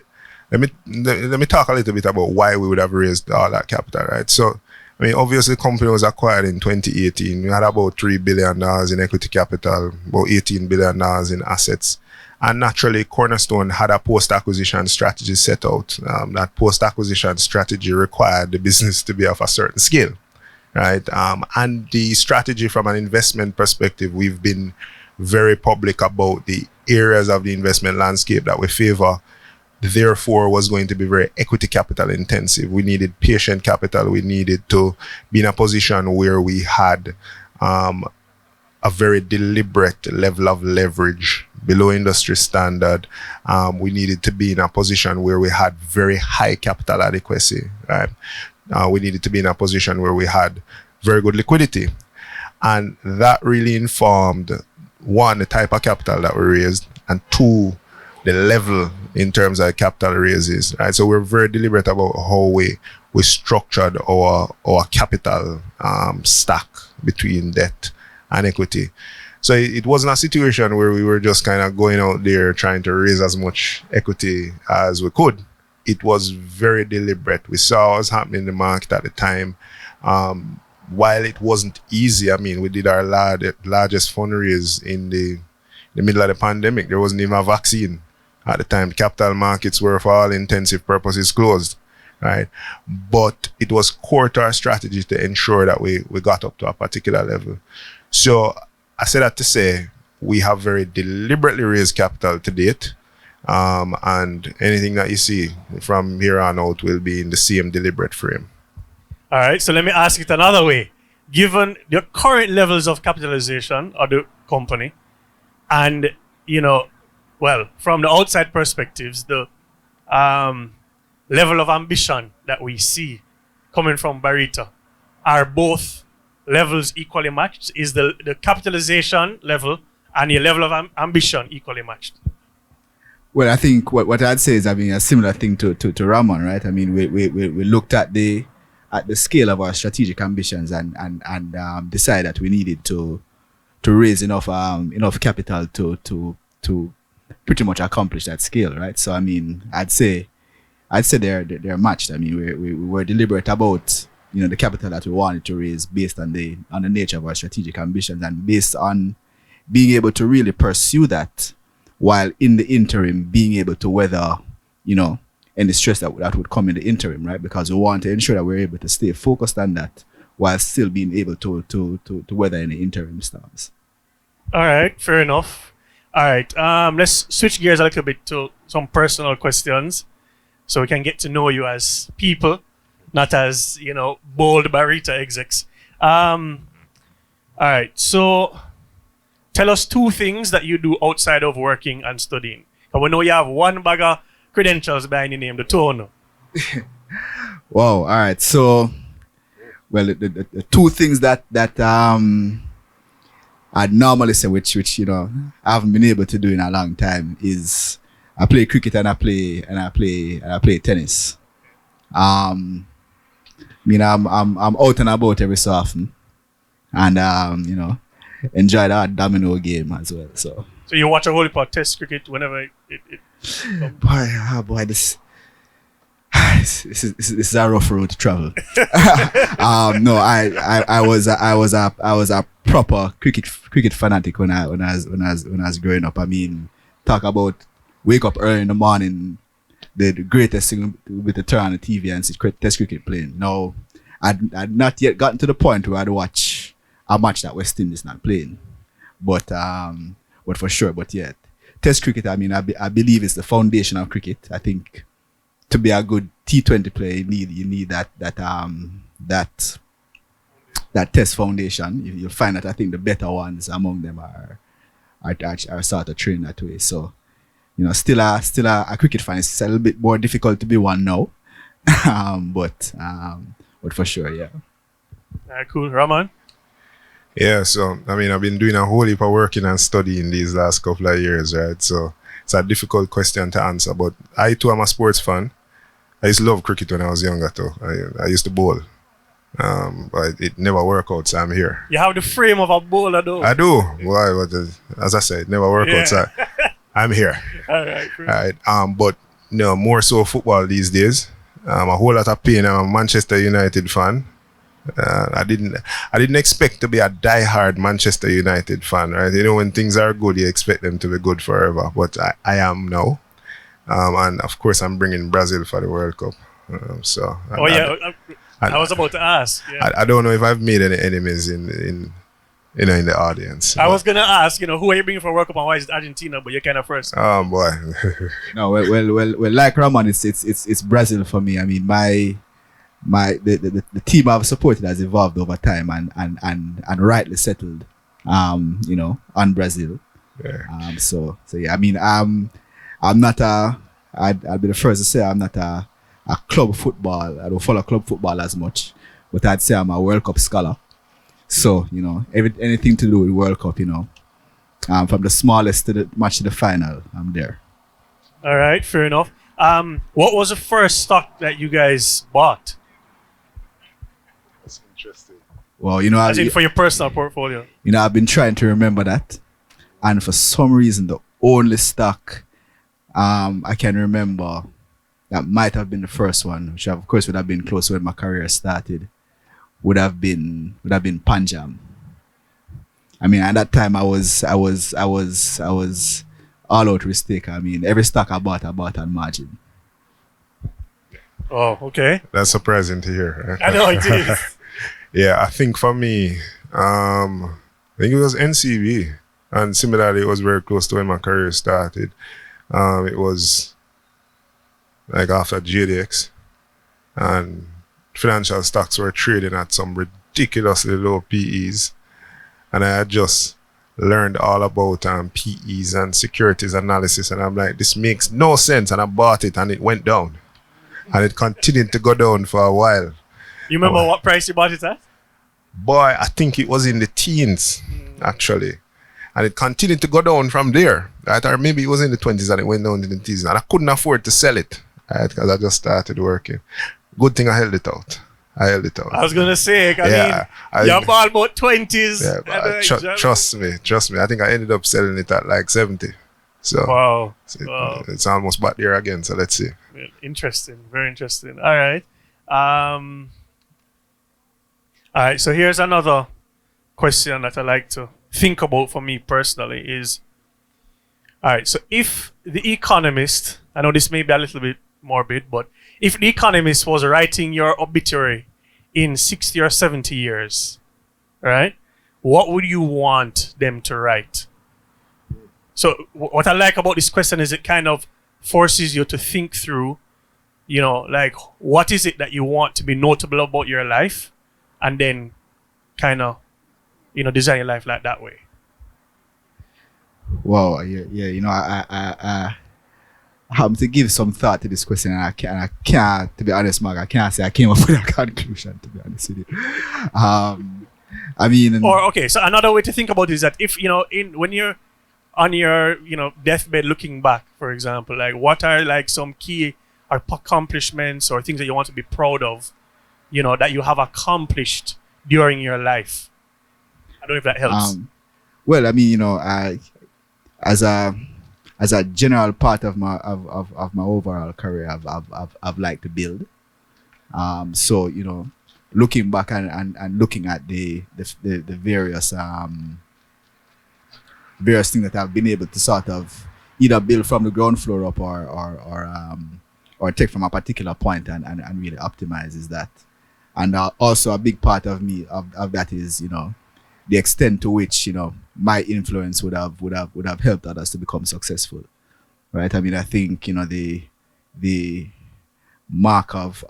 let me talk a little bit about why we would have raised all that capital. Right, so I mean, obviously, the company was acquired in 2018. We had about $3 billion in equity capital, about $18 billion in assets. And naturally, Cornerstone had a post-acquisition strategy set out. That post-acquisition strategy required the business to be of a certain scale, right? And the strategy from an investment perspective, we've been very public about the areas of the investment landscape that we favor. Therefore, was going to be very equity capital intensive. We needed patient capital. We needed to be in a position where we had a very deliberate level of leverage below industry standard. We needed to be in a position where we had very high capital adequacy, right? We needed to be in a position where we had very good liquidity. And that really informed, one, the type of capital that we raised, and two, the level in terms of capital raises, right? So we're very deliberate about how we structured our capital stack between debt and equity. So it wasn't a situation where we were just kind of going out there trying to raise as much equity as we could. It was very deliberate. We saw what was happening in the market at the time. While it wasn't easy, I mean, we did our largest fundraise in the middle of the pandemic. There wasn't even a vaccine at the time. The capital markets were, for all intensive purposes, closed, right? But it was core to our strategy to ensure that we got up to a particular level. So I say that to say we have very deliberately raised capital to date, and anything that you see from here on out will be in the same deliberate frame. All right, so let me ask it another way. Given the current levels of capitalization of the company, and, well, from the outside perspectives, the level of ambition that we see coming from Barita, are both levels equally matched? Is the capitalization level and your level of ambition equally matched? Well, I think what I'd say is, I mean, a similar thing to Ramon, right? I mean, we looked at the scale of our strategic ambitions and decided that we needed to raise enough capital to pretty much accomplish that scale, right? So I mean, I'd say they're matched. I mean, we were deliberate about the capital that we wanted to raise based on the nature of our strategic ambitions and based on being able to really pursue that, while in the interim being able to weather any stress that would come in the interim, right? Because we want to ensure that we're able to stay focused on that while still being able to weather any interim storms. All right, fair enough. All right, let's switch gears a little bit to some personal questions so we can get to know you as people, not as, bold Barita execs. All right, so tell us two things that you do outside of working and studying. And we know you have one bag of credentials behind your name, the two. Wow, all right. So, well, the two things that I'd normally say, which I haven't been able to do in a long time, is I play cricket and I play tennis. I mean, I'm out and about every so often, and enjoy that domino game as well. So you watch a whole lot of test cricket whenever it boy, this is a rough road to travel. No, I was a proper cricket fanatic when I was growing up. I mean, talk about wake up early in the morning, the greatest thing with the turn on the TV and see test cricket playing. No, I'd not yet gotten to the point where I'd watch a match that West Indies not playing, but for sure. But yeah, test cricket, I mean, I believe it's the foundation of cricket. I think to be a good T20 player, you need that test foundation. You'll find that I think the better ones among them are sort of trained that way. So, still a cricket fan. It's a little bit more difficult to be one now, but for sure, yeah. Cool, Rahman. Yeah, so I mean, I've been doing a whole heap of working and studying these last couple of years, right? So it's a difficult question to answer, but I too am a sports fan. I used to love cricket when I was younger too. I used to bowl. But it never worked out, so I'm here. You have the frame of a bowler, though. I do. Why? As I said, it never worked out, so I'm here. All right. All right. But no, more so football these days. A whole lot of pain. I'm a Manchester United fan. I didn't expect to be a die-hard Manchester United fan, right? You know, when things are good, you expect them to be good forever. But I am now, and of course, I'm bringing Brazil for the World Cup. I was about to ask. Yeah. I don't know if I've made any enemies in the audience. I was gonna ask, who are you bringing for World Cup and why is it Argentina? But you're kind of first. Oh boy. No, well, like Roman, it's Brazil for me. I mean, the team I've supported has evolved over time and rightly settled, on Brazil. Yeah. So yeah, I mean, I'm not I'd be the first to say I'm not a club football. I don't follow club football as much, but I'd say I'm a World Cup scholar. So, anything to do with World Cup, from the smallest to the match to the final, I'm there. All right, fair enough. What was the first stock that you guys bought? That's interesting. Well, As in for your personal portfolio. I've been trying to remember that, and for some reason, the only stock I can remember that might have been the first one, which of course would have been close when my career started, would have been Panjam. I mean, at that time I was all out risk taker. I mean, every stock I bought on margin. Oh, okay. That's surprising to hear. Right? I know it is. Yeah, I think for me, I think it was NCB, and similarly, it was very close to when my career started. It was like after JDX, and financial stocks were trading at some ridiculously low PEs, and I had just learned all about PEs and securities analysis, and I'm like, this makes no sense, and I bought it, and it went down, and it continued to go down for a while. You remember what price you bought it at? Boy, I think it was in the teens, actually. And it continued to go down from there, right? Or maybe it was in the 20s and it went down to the teens. And I couldn't afford to sell it, right? Because I just started working. Good thing I held it out. I was going to say, you're ball about 20s. Yeah, but trust me. I think I ended up selling it at like 70. So wow. It's almost back there again. So let's see. Interesting. Very interesting. All right. All right, so here's another question that I like to think about for me personally is, all right, so if The Economist, I know this may be a little bit morbid, but if The Economist was writing your obituary in 60 or 70 years, right, what would you want them to write? So what I like about this question is it kind of forces you to think through, like what is it that you want to be notable about your life? And then kind of, design your life like that way. Wow, yeah. I have to give some thought to this question, and I can't, to be honest, Mark, I can't say I came up with a conclusion, to be honest with you. I mean, so another way to think about it is that if when you're on your deathbed looking back, for example, like what are like some key accomplishments or things that you want to be proud of, that you have accomplished during your life. I don't know if that helps. Well, I mean, as a general part of my overall career, I've liked to build. So looking back and looking at the various things that I've been able to sort of either build from the ground floor up or take from a particular point and really optimize is that. And also a big part of me of that is the extent to which my influence would have helped others to become successful, right? I mean, I think the mark of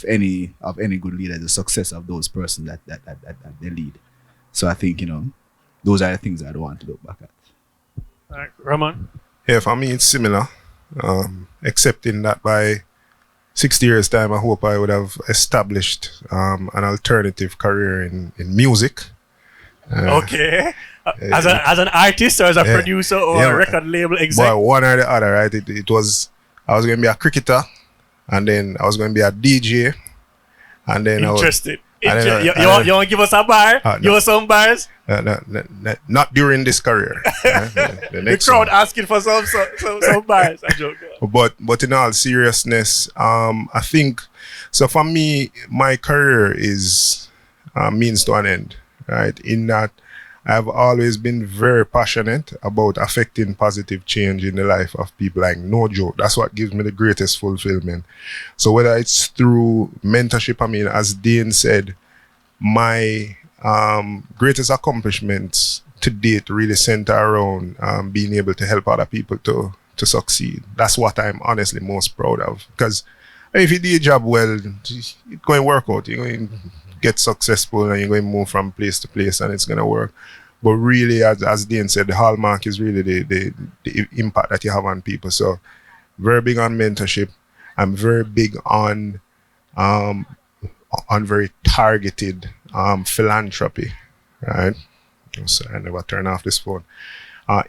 any good leader is the success of those persons that they lead. So I think those are the things I'd want to look back at. All right, Roman. Yeah, for me it's similar, except in that by 60 years time, I hope I would have established an alternative career in music. Okay. As an artist or as a producer or a record label exec? But one or the other, right? It was, I was going to be a cricketer, and then I was going to be a DJ, And then Interested. and then, You want to give us a bar? No. You want some bars? not during this career. The next crowd one. asking for some bars. I joke. But in all seriousness, I think so. For me, my career is means to an end, right? In that, I've always been very passionate about affecting positive change in the life of people. Like, no joke, that's what gives me the greatest fulfillment. So whether it's through mentorship, I mean, as Dean said, my greatest accomplishments to date really center around being able to help other people to succeed. That's what I'm honestly most proud of. Because if you do your job well, it's going to work out. You're going to get successful and you're going to move from place to place and it's going to work. But really, as Dean said, the hallmark is really the impact that you have on people. So very big on mentorship. I'm very big on very targeted philanthropy, right? Oh, sorry, I never turn off this phone.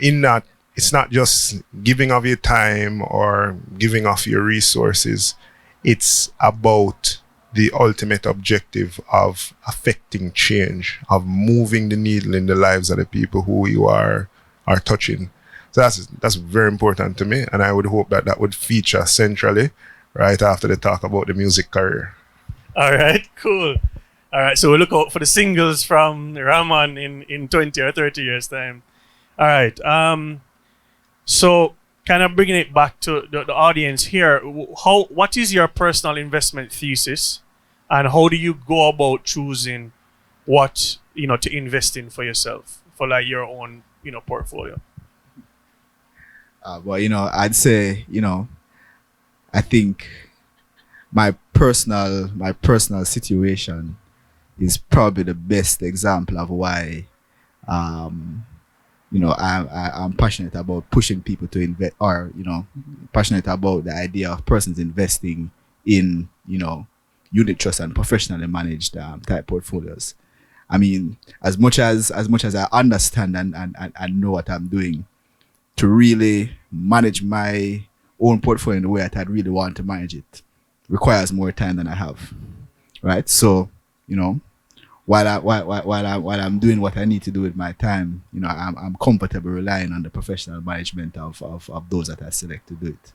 In that, it's not just giving of your time or giving of your resources. It's about the ultimate objective of affecting change, of moving the needle in the lives of the people who you are touching. So that's very important to me, and I would hope that would feature centrally right after the talk about the music career. All right, cool. All right, so we'll look out for the singles from Rahman in 20 or 30 years' time. All right, so kind of bringing it back to the audience here, what is your personal investment thesis, and how do you go about choosing what to invest in for yourself, for like your own portfolio? Well, I'd say, I think my personal situation is probably the best example of why I'm passionate about pushing people to invest, or passionate about the idea of persons investing in unit trust and professionally managed type portfolios. I mean, as much as I understand and know what I'm doing, to really manage my own portfolio in the way that I'd really want to manage it requires more time than I have, right? So, while I'm doing what I need to do with my time, I'm comfortable relying on the professional management of those that I select to do it.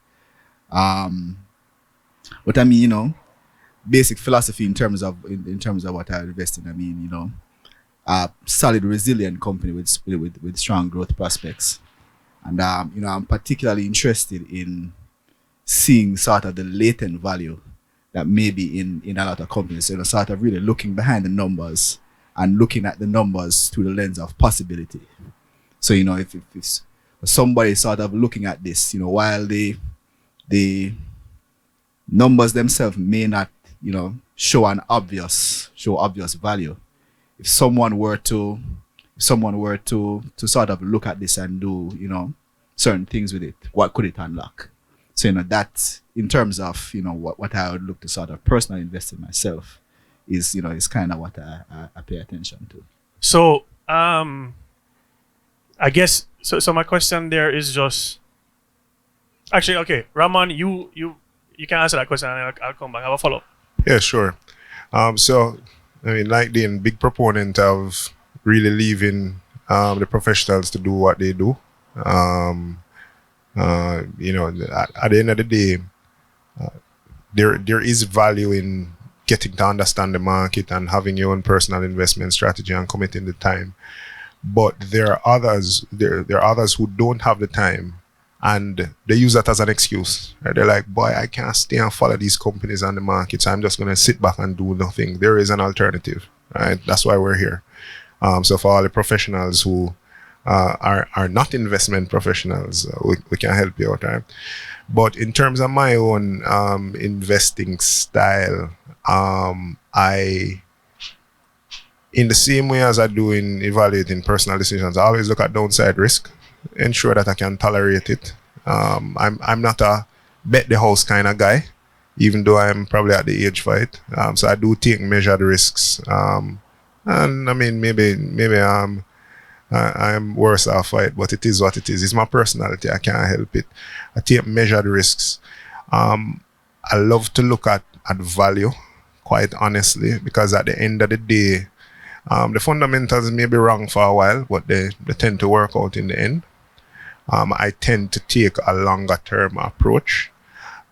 But I mean, basic philosophy in terms of what I invest in. I mean, a solid, resilient company with strong growth prospects. And I'm particularly interested in seeing sort of the latent value that may be in a lot of companies. Sort of really looking behind the numbers and looking at the numbers through the lens of possibility. So if somebody sort of looking at this, while the numbers themselves may not show obvious value, if someone were to sort of look at this and do certain things with it, what could it unlock? So that in terms of what I would look to sort of personally invest in myself is kind of what I pay attention to. So I guess so my question there is just actually, okay, Rahman, you can answer that question and I'll come back. Have a follow-up. Yeah, sure. So I mean, like the big proponent of really leaving the professionals to do what they do. At the end of the day, there is value in getting to understand the market and having your own personal investment strategy and committing the time. But there are others who don't have the time, and they use that as an excuse. Right? They're like, boy, I can't stay and follow these companies on the market, so I'm just going to sit back and do nothing. There is an alternative, right? That's why we're here. So for all the professionals who are not investment professionals, we can help you out, right? But in terms of my own investing style, in the same way as I do in evaluating personal decisions, I always look at downside risk, ensure that I can tolerate it. I'm not a bet the house kind of guy, even though I'm probably at the age for it. So I do take measured risks. And I mean, maybe I'm worse off for it, but it is what it is. It's my personality. I can't help it. I take measured risks. I love to look at value quite honestly, because at the end of the day, the fundamentals may be wrong for a while, but they tend to work out in the end. I tend to take a longer term approach,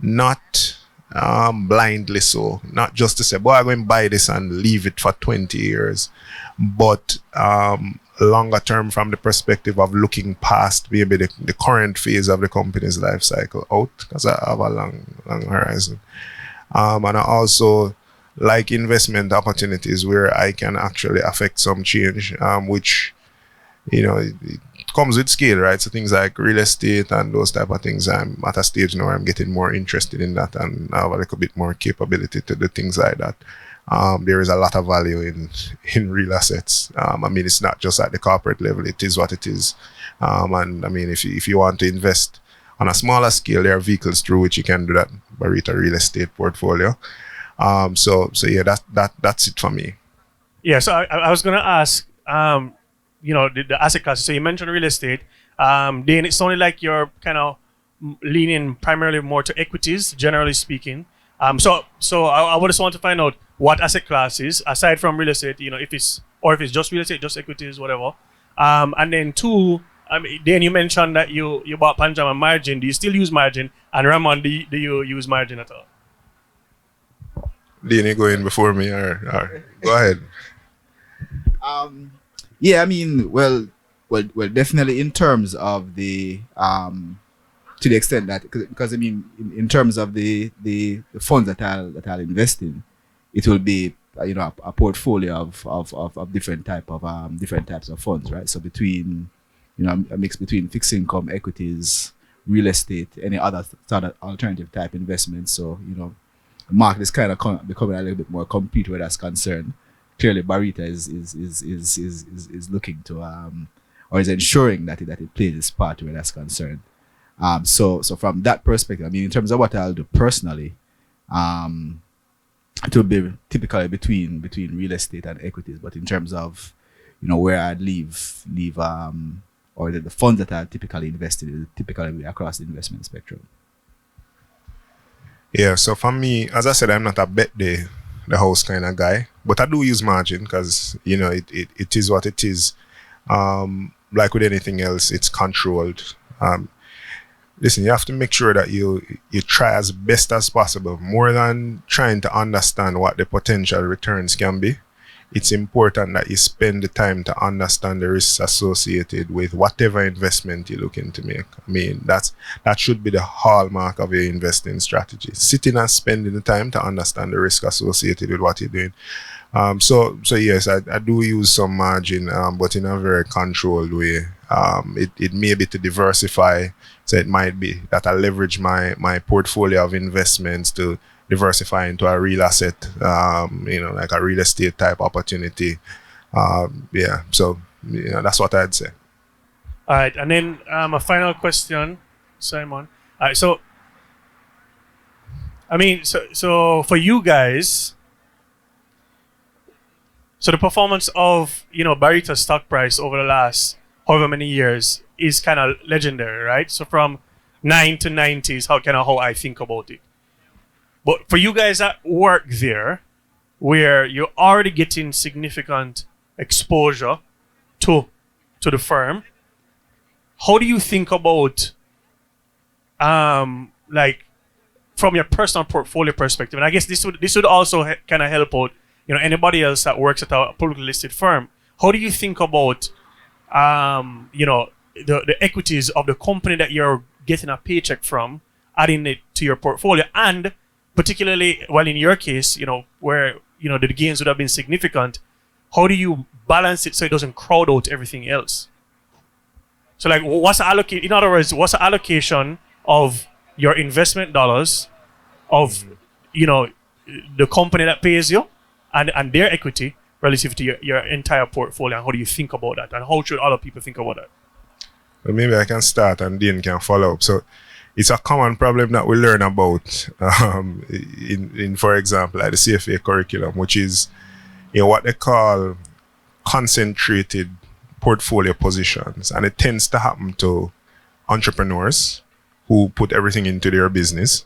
not blindly so, not just to say, boy, I'm going to buy this and leave it for 20 years, but longer term from the perspective of looking past maybe the current phase of the company's life cycle out, because I have a long horizon. And I also like investment opportunities where I can actually affect some change, which, it comes with scale, right? So things like real estate and those type of things, I'm at a stage now where I'm getting more interested in that and I have a little bit more capability to do things like that. There is a lot of value in real assets. It's not just at the corporate level, it is what it is. And if you want to invest on a smaller scale, there are vehicles through which you can do that. Barita real estate portfolio. So yeah, that's it for me. Yeah, so I was going to ask, the asset class. So you mentioned real estate. Then it sounded like you're kind of leaning primarily more to equities, generally speaking. So I would just want to find out what asset classes, aside from real estate, if it's just real estate, just equities, whatever. And then two, then you mentioned that you bought Panjam and margin. Do you still use margin? And Ramon, do you use margin at all? Didn't you go in before me or go ahead? Yeah, well, definitely in terms of the to the extent that because in terms of the funds that I'll invest in, it will be a portfolio of different types of funds, right? So between a mix between fixed income, equities, real estate, any other sort of alternative type investments. So the market is kind of becoming a little bit more complete where that's concerned. Clearly, Barita is looking to or is ensuring that it plays its part where that's concerned. So from that perspective, in terms of what I'll do personally, it will be typically between real estate and equities. But in terms of where I'd leave or the funds that I typically invested in, typically across the investment spectrum. Yeah, so for me, as I said, I'm not a bet the house kind of guy, but I do use margin because it is what it is. Like with anything else, it's controlled. Listen, you have to make sure that you try as best as possible, more than trying to understand what the potential returns can be. It's important that you spend the time to understand the risks associated with whatever investment you're looking to make. That should be the hallmark of your investing strategy. Sitting and spending the time to understand the risk associated with what you're doing. So yes, I do use some margin, but in a very controlled way. It may be to diversify, so it might be that I leverage my portfolio of investments to diversify into a real asset, like a real estate type opportunity. So that's what I'd say. All right, and then a final question, Simon. All right, so so for you guys, so the performance of Barita's stock price over the last however many years is kind of legendary, right? So from 9 to 90 is how I think about it. But for you guys that work there, where you're already getting significant exposure to the firm, how do you think about like from your personal portfolio perspective? And I guess this would also kind of help out anybody else that works at a publicly listed firm. How do you think about the equities of the company that you're getting a paycheck from, adding it to your portfolio, and particularly, well, in your case, where the gains would have been significant, how do you balance it so it doesn't crowd out everything else? So, like, what's the allocation? In other words, what's the allocation of your investment dollars of the company that pays you and their equity relative to your entire portfolio, and how do you think about that, and how should other people think about that? Well, maybe I can start and Dean can follow up. So it's a common problem that we learn about in for example, like the CFA curriculum, which is what they call concentrated portfolio positions. And it tends to happen to entrepreneurs who put everything into their business.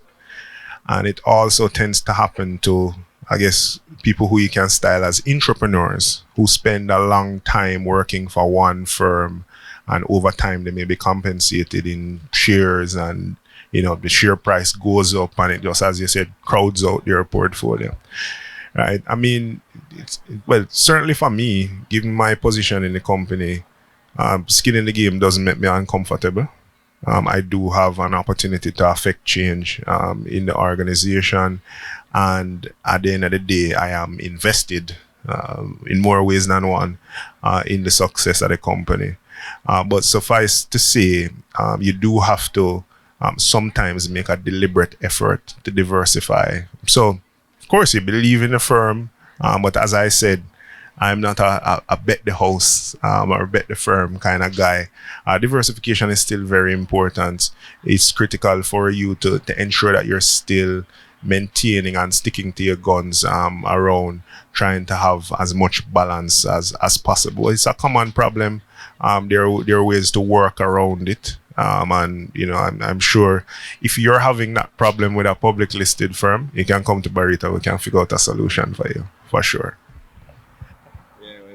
And it also tends to happen to I guess, people who you can style as entrepreneurs who spend a long time working for one firm, and over time they may be compensated in shares, and the share price goes up and it just, as you said, crowds out their portfolio. Right? I mean, certainly for me, given my position in the company, skin in the game doesn't make me uncomfortable. I do have an opportunity to affect change in the organization, and at the end of the day, I am invested in more ways than one in the success of the company. But suffice to say, you do have to sometimes make a deliberate effort to diversify. So, of course, you believe in the firm, but as I said, I'm not a bet the house or bet the firm kind of guy. Diversification is still very important. It's critical for you to ensure that you're still maintaining and sticking to your guns around trying to have as much balance as possible. It's a common problem. There are ways to work around it. And I'm sure if you're having that problem with a public listed firm, you can come to Barita. We can figure out a solution for you, for sure.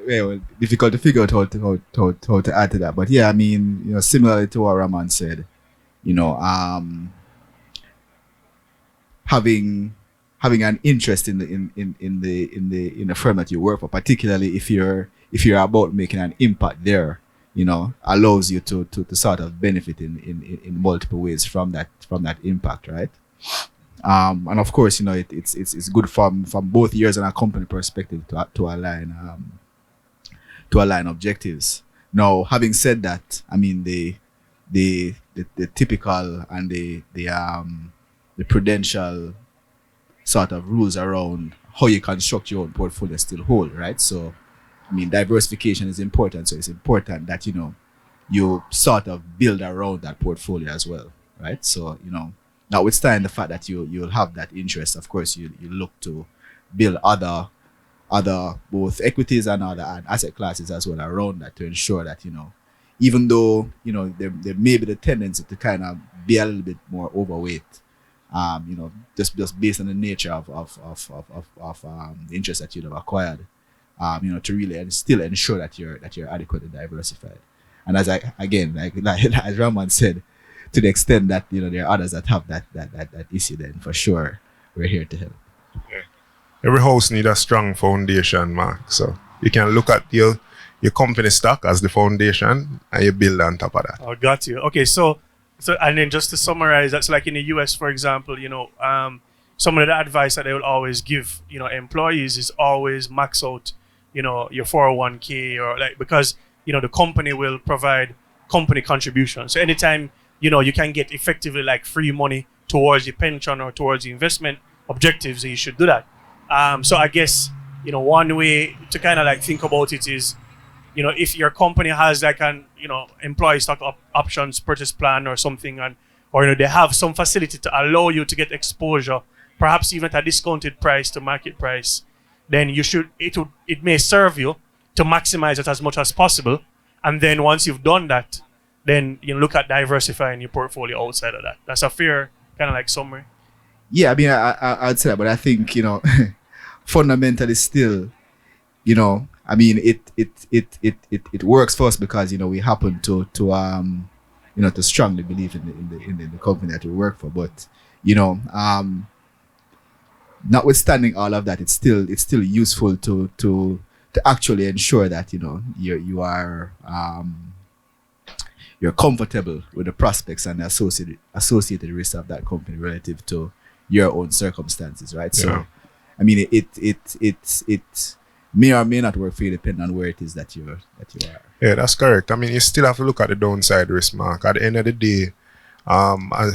Well, difficult to figure out how to add to that. But yeah, I mean, similarly to what Raman said, having an interest in the firm that you work for, particularly if you're about making an impact there, allows you to sort of benefit in multiple ways from that impact, right? And of course, it's good from both years and a company perspective to align objectives. Now, having said that, I mean the typical and the prudential sort of rules around how you construct your own portfolio still hold, right? So, I mean, diversification is important. So it's important that you sort of build around that portfolio as well, right? So notwithstanding the fact that you'll have that interest, of course, you look to build other both equities and other asset classes as well around that to ensure that even though there may be the tendency to kind of be a little bit more overweight, just based on the nature of the interest that you'd have acquired, to really still ensure that you're adequately diversified. And as as Raman said, to the extent that there are others that have that issue, then for sure we're here to help. Yeah. Every house needs a strong foundation, Mark. So you can look at your company stock as the foundation, and you build on top of that. I got you. Okay, so and then just to summarize, that's like in the US, for example, some of the advice that they will always give, employees is always max out, your 401k, or because, the company will provide company contributions. So anytime, you can get effectively like free money towards your pension or towards the investment objectives, you should do that. So I guess, one way to kind of like think about it is, if your company has like an, employee stock options purchase plan or something, or they have some facility to allow you to get exposure, perhaps even at a discounted price to market price, then it may serve you to maximize it as much as possible. And then once you've done that, then look at diversifying your portfolio outside of that. That's a fair kind of like summary. Yeah, I mean, I'd say that, but I think fundamentally still, I mean, it works for us because we happen to strongly believe in the company that we work for. But notwithstanding all of that, it's still useful to actually ensure that you're comfortable with the prospects and the associated risks of that company relative to your own circumstances, right? Yeah. So, I mean, it may or may not work for you depending on where it is that you are. Yeah, that's correct. I mean, you still have to look at the downside risk, Mark. At the end of the day, I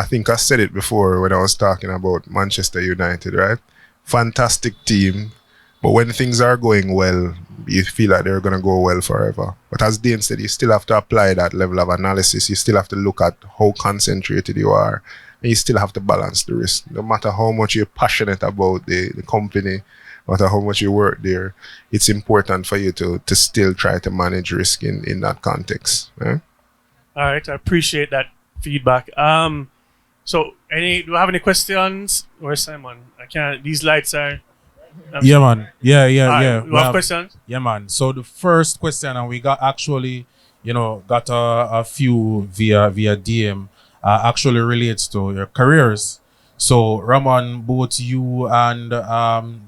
think I said it before when I was talking about Manchester United, right? Fantastic team, but when things are going well, you feel like they're going to go well forever. But as Dane said, you still have to apply that level of analysis. You still have to look at how concentrated you are. And you still have to balance the risk. No matter how much you're passionate about the company, no matter how much you work there, it's important for you to still try to manage risk in that context. Right? All right, I appreciate that feedback. So Do you have any questions? Where's Simon? I can't. These lights are. Yeah, man. All right, Yeah. you have questions? Yeah, man. So the first question, and we got actually, got a few via DM, actually relates to your careers. So Ramon, both you and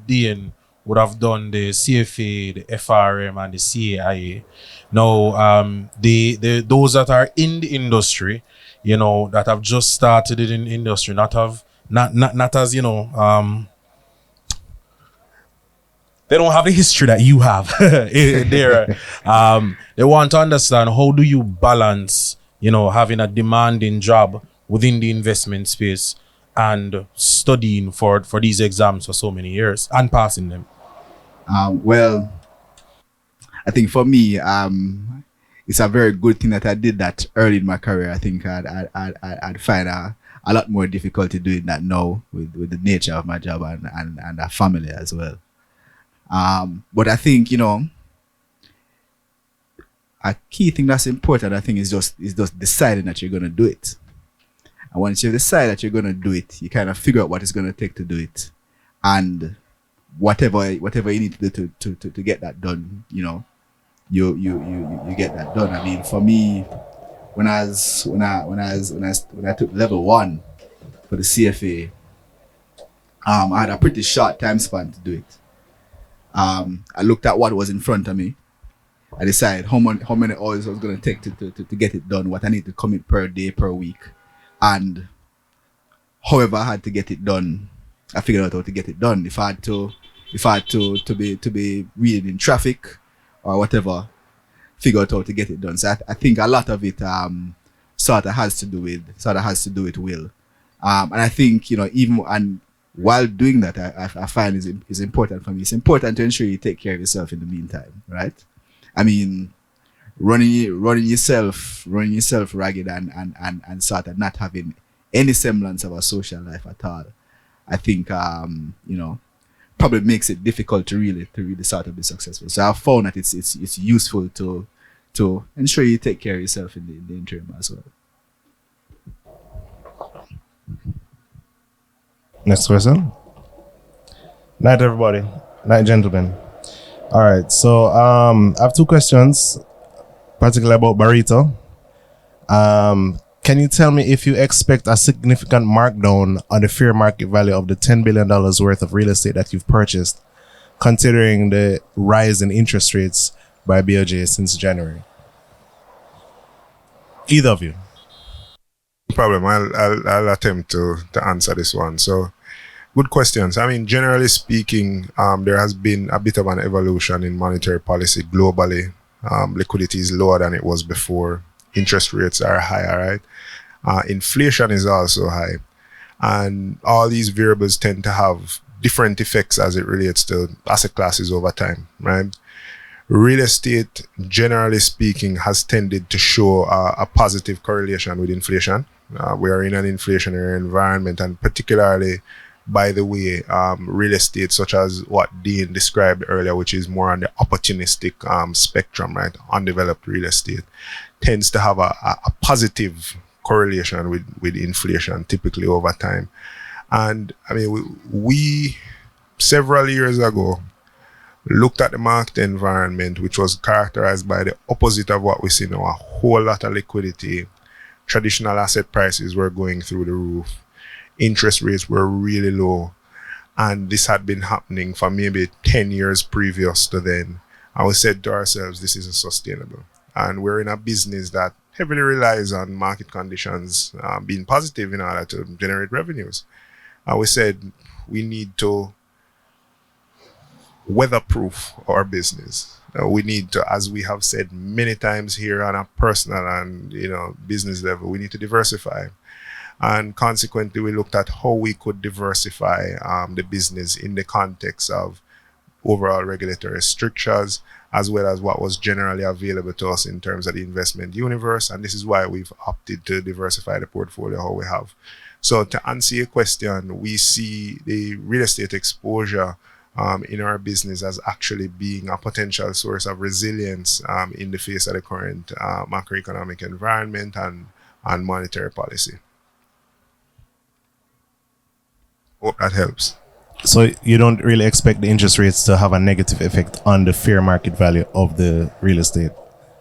Dean would have done the CFA, the FRM, and the CAIA. Now, the those that are in the industry, that have just started in the industry, not as they don't have the history that you have there. They want to understand, how do you balance, having a demanding job within the investment space and studying for these exams for so many years and passing them. Well, I think for me, it's a very good thing that I did that early in my career. I think I'd find a lot more difficulty doing that now with the nature of my job and a family as well. But I think, a key thing that's important, I think, is just deciding that you're gonna do it. And once you decide that you're gonna do it, you kind of figure out what it's gonna take to do it, and whatever you need to do to get that done, you get that done. I mean, for me, when I took level 1 for the CFA, I had a pretty short time span to do it. I looked at what was in front of me. I decided how many hours I was going to take to get it done, what I need to commit per day, per week. And however I had to get it done, I figured out how to get it done. If I had to be reading in traffic or whatever, figure out how to get it done. So I think a lot of it sort of has to do with will. And I think, even and while doing that, I find is important for me. It's important to ensure you take care of yourself in the meantime, right? I mean, running yourself ragged and sort of not having any semblance of a social life at all, I think probably makes it difficult to really sort of be successful. So I've found that it's useful to ensure you take care of yourself in the interim as well. Next question. Night, everybody. Night, gentlemen. All right. So I have two questions, particularly about Barita. Can you tell me if you expect a significant markdown on the fair market value of the $10 billion worth of real estate that you've purchased, considering the rise in interest rates by BOJ since January? Either of you. Problem. I'll attempt to answer this one. So, good questions. I mean, generally speaking, there has been a bit of an evolution in monetary policy globally. Liquidity is lower than it was before. Interest rates are higher, right? Inflation is also high. And all these variables tend to have different effects as it relates to asset classes over time, right? Real estate, generally speaking, has tended to show a positive correlation with inflation. We are in an inflationary environment, and particularly, by the way, real estate, such as what Dean described earlier, which is more on the opportunistic spectrum, right? Undeveloped real estate tends to have a positive correlation with inflation, typically over time. And I mean, we several years ago looked at the market environment, which was characterized by the opposite of what we see now: a whole lot of liquidity. Traditional asset prices were going through the roof. Interest rates were really low. And this had been happening for maybe 10 years previous to then. And we said to ourselves, this isn't sustainable. And we're in a business that heavily relies on market conditions being positive in order to generate revenues. And we said we need to weatherproof our business. We need to, as we have said many times here on a personal and business level, we need to diversify. And consequently, we looked at how we could diversify the business in the context of overall regulatory strictures, as well as what was generally available to us in terms of the investment universe. And this is why we've opted to diversify the portfolio how we have. So to answer your question, we see the real estate exposure in our business as actually being a potential source of resilience in the face of the current macroeconomic environment and monetary policy. Hope that helps. So you don't really expect the interest rates to have a negative effect on the fair market value of the real estate.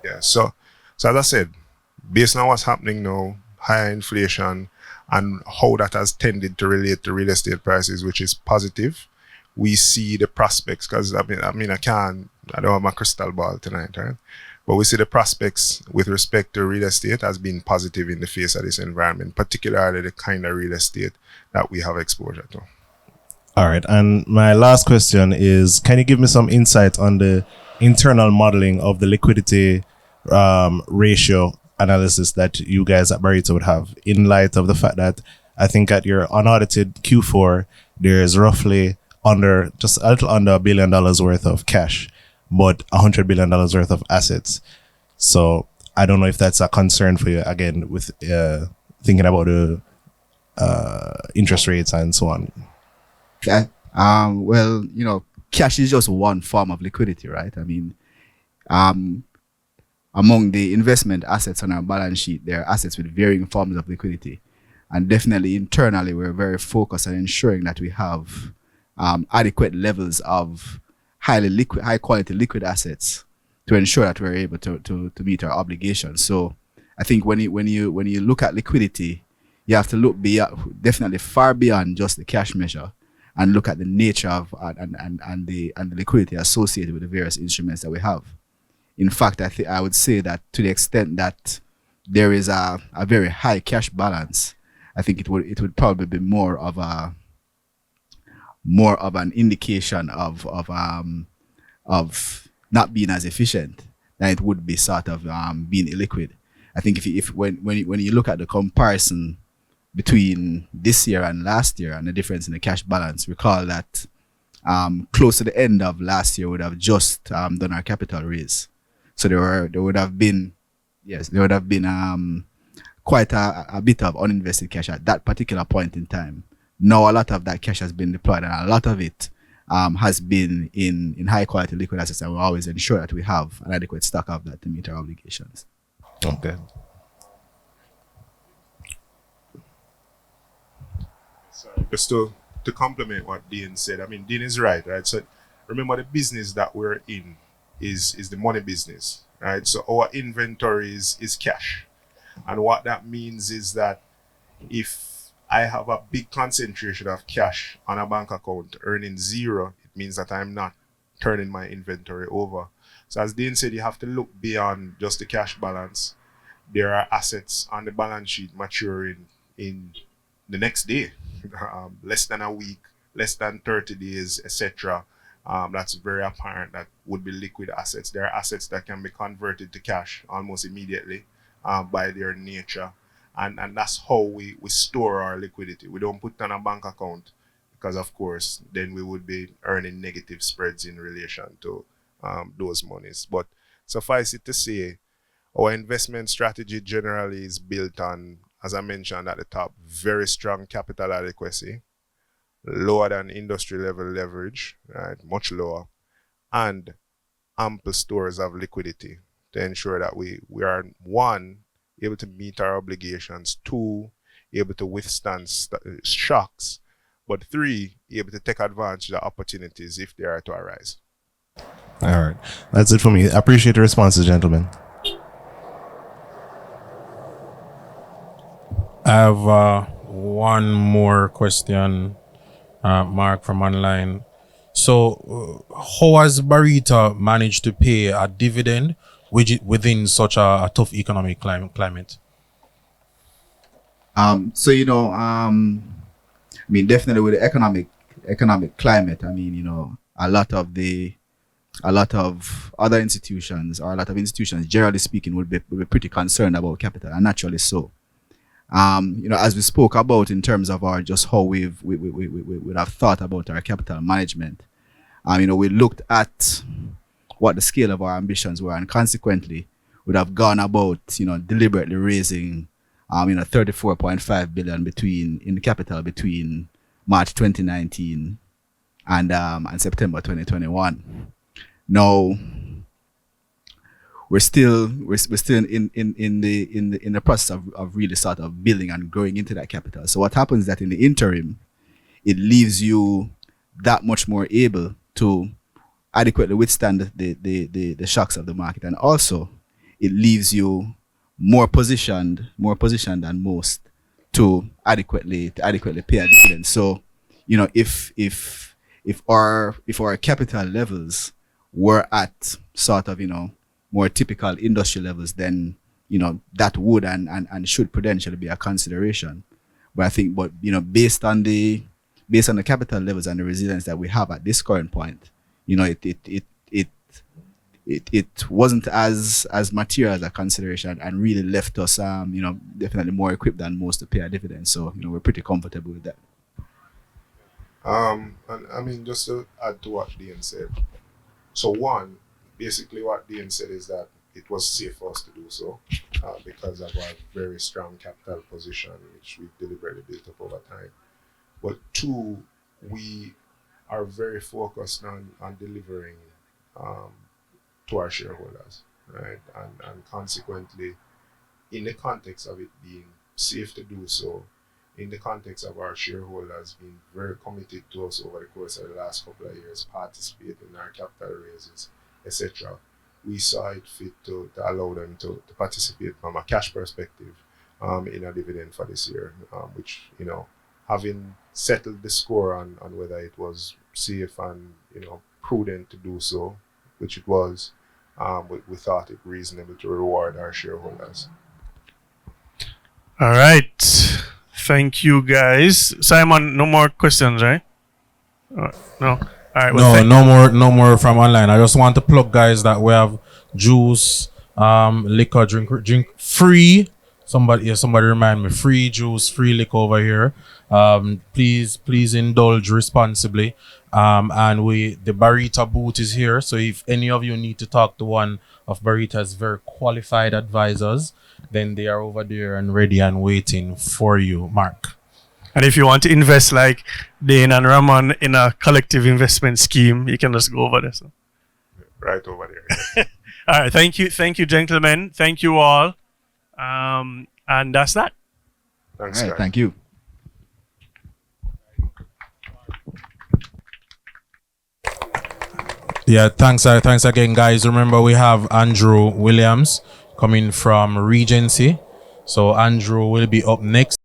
Yeah. So as I said, based on what's happening now, higher inflation, and how that has tended to relate to real estate prices, which is positive, we see the prospects. Because I don't have my crystal ball tonight, right? But we see the prospects with respect to real estate as being positive in the face of this environment, particularly the kind of real estate that we have exposure to. All right. And my last question is, can you give me some insight on the internal modeling of the liquidity ratio analysis that you guys at Barita would have, in light of the fact that I think at your unaudited Q4, there's roughly just a little under $1 billion worth of cash, but $100 billion worth of assets. So I don't know if that's a concern for you, again, with thinking about the interest rates and so on. Well, cash is just one form of liquidity, right? I mean, among the investment assets on our balance sheet, there are assets with varying forms of liquidity. And definitely internally, we're very focused on ensuring that we have adequate levels of high quality liquid assets to ensure that we're able to meet our obligations. So I think when you look at liquidity, you have to look definitely far beyond just the cash measure, and look at the nature of and the liquidity associated with the various instruments that we have. In fact, I would say that to the extent that there is a very high cash balance, I think it would probably be more of an indication of not being as efficient than it would be sort of being illiquid. I think when you look at the comparison between this year and last year and the difference in the cash balance, recall that close to the end of last year, we would have just done our capital raise. So there would have been quite a bit of uninvested cash at that particular point in time. Now a lot of that cash has been deployed, and a lot of it has been in high quality liquid assets, and we always ensure that we have an adequate stock of that to meet our obligations. Okay. Sorry, just to complement what Dean said, I mean, Dean is right? So remember, the business that we're in is the money business, right? So our inventory is cash. And what that means is that if I have a big concentration of cash on a bank account earning zero, it means that I'm not turning my inventory over. So as Dean said, you have to look beyond just the cash balance. There are assets on the balance sheet maturing in the next day, less than a week, less than 30 days, etc. That's very apparent that would be liquid assets. There are assets that can be converted to cash almost immediately by their nature. And that's how we store our liquidity. We don't put it on a bank account because, of course, then we would be earning negative spreads in relation to those monies. But suffice it to say, our investment strategy generally is built on, as I mentioned at the top, very strong capital adequacy, lower than industry level leverage, right, much lower, and ample stores of liquidity to ensure that we are, one, able to meet our obligations, two, able to withstand shocks, but three, able to take advantage of the opportunities if they are to arise. All right. That's it for me. I appreciate the responses, gentlemen. I have one more question, Mark, from online. So, how has Barita managed to pay a dividend within such a tough economic climate? I mean, definitely with the economic climate, I mean, a lot of other institutions, or a lot of institutions, generally speaking, would be pretty concerned about capital, and naturally so. As we spoke about in terms of our just how we would have thought about our capital management, we looked at what the scale of our ambitions were, and consequently would have gone about, deliberately raising, 34.5 billion in the capital between March 2019 and September 2021. Now, we're still in the process of really sort of building and growing into that capital. So what happens is that in the interim, it leaves you that much more able to adequately withstand the shocks of the market, and also it leaves you more positioned than most to adequately pay a dividend. So, you know, if our capital levels were at sort of, you know, more typical industry levels, then, you know, that would and should potentially be a consideration. But I think, but you know, based on the capital levels and the resilience that we have at this current point, you know, it wasn't as material as a consideration, and really left us, you know, definitely more equipped than most to pay a dividend. So, you know, we're pretty comfortable with that. And I mean, just to add to what Dean said. So one, basically what Dean said is that it was safe for us to do so because of our very strong capital position, which we've deliberately built up over time. But two, we are very focused on delivering to our shareholders, right? And consequently, in the context of it being safe to do so, in the context of our shareholders being very committed to us over the course of the last couple of years, participating in our capital raises, etc., we saw it fit to allow them to participate from a cash perspective in a dividend for this year, which, you know, having settled the score on whether it was safe and, you know, prudent to do so, which it was, we thought it reasonable to reward our shareholders. All right. Thank you, guys. Simon, no more questions, right? No. All right. Well, No more from online. I just want to plug, guys, that we have juice, liquor, drink free. Somebody remind me, free juice, free liquor over here. Please indulge responsibly. And the Barita booth is here. So if any of you need to talk to one of Barita's very qualified advisors, then they are over there and ready and waiting for you, Mark. and if you want to invest like Dane and Ramon in a collective investment scheme, you can just go over there. So. Right over there. All right. Thank you, gentlemen. Thank you all. And that's that. Thanks, All right, guys. thank you. Yeah, thanks again, guys. Remember, we have Andrew Williams coming from Regency. So Andrew will be up next.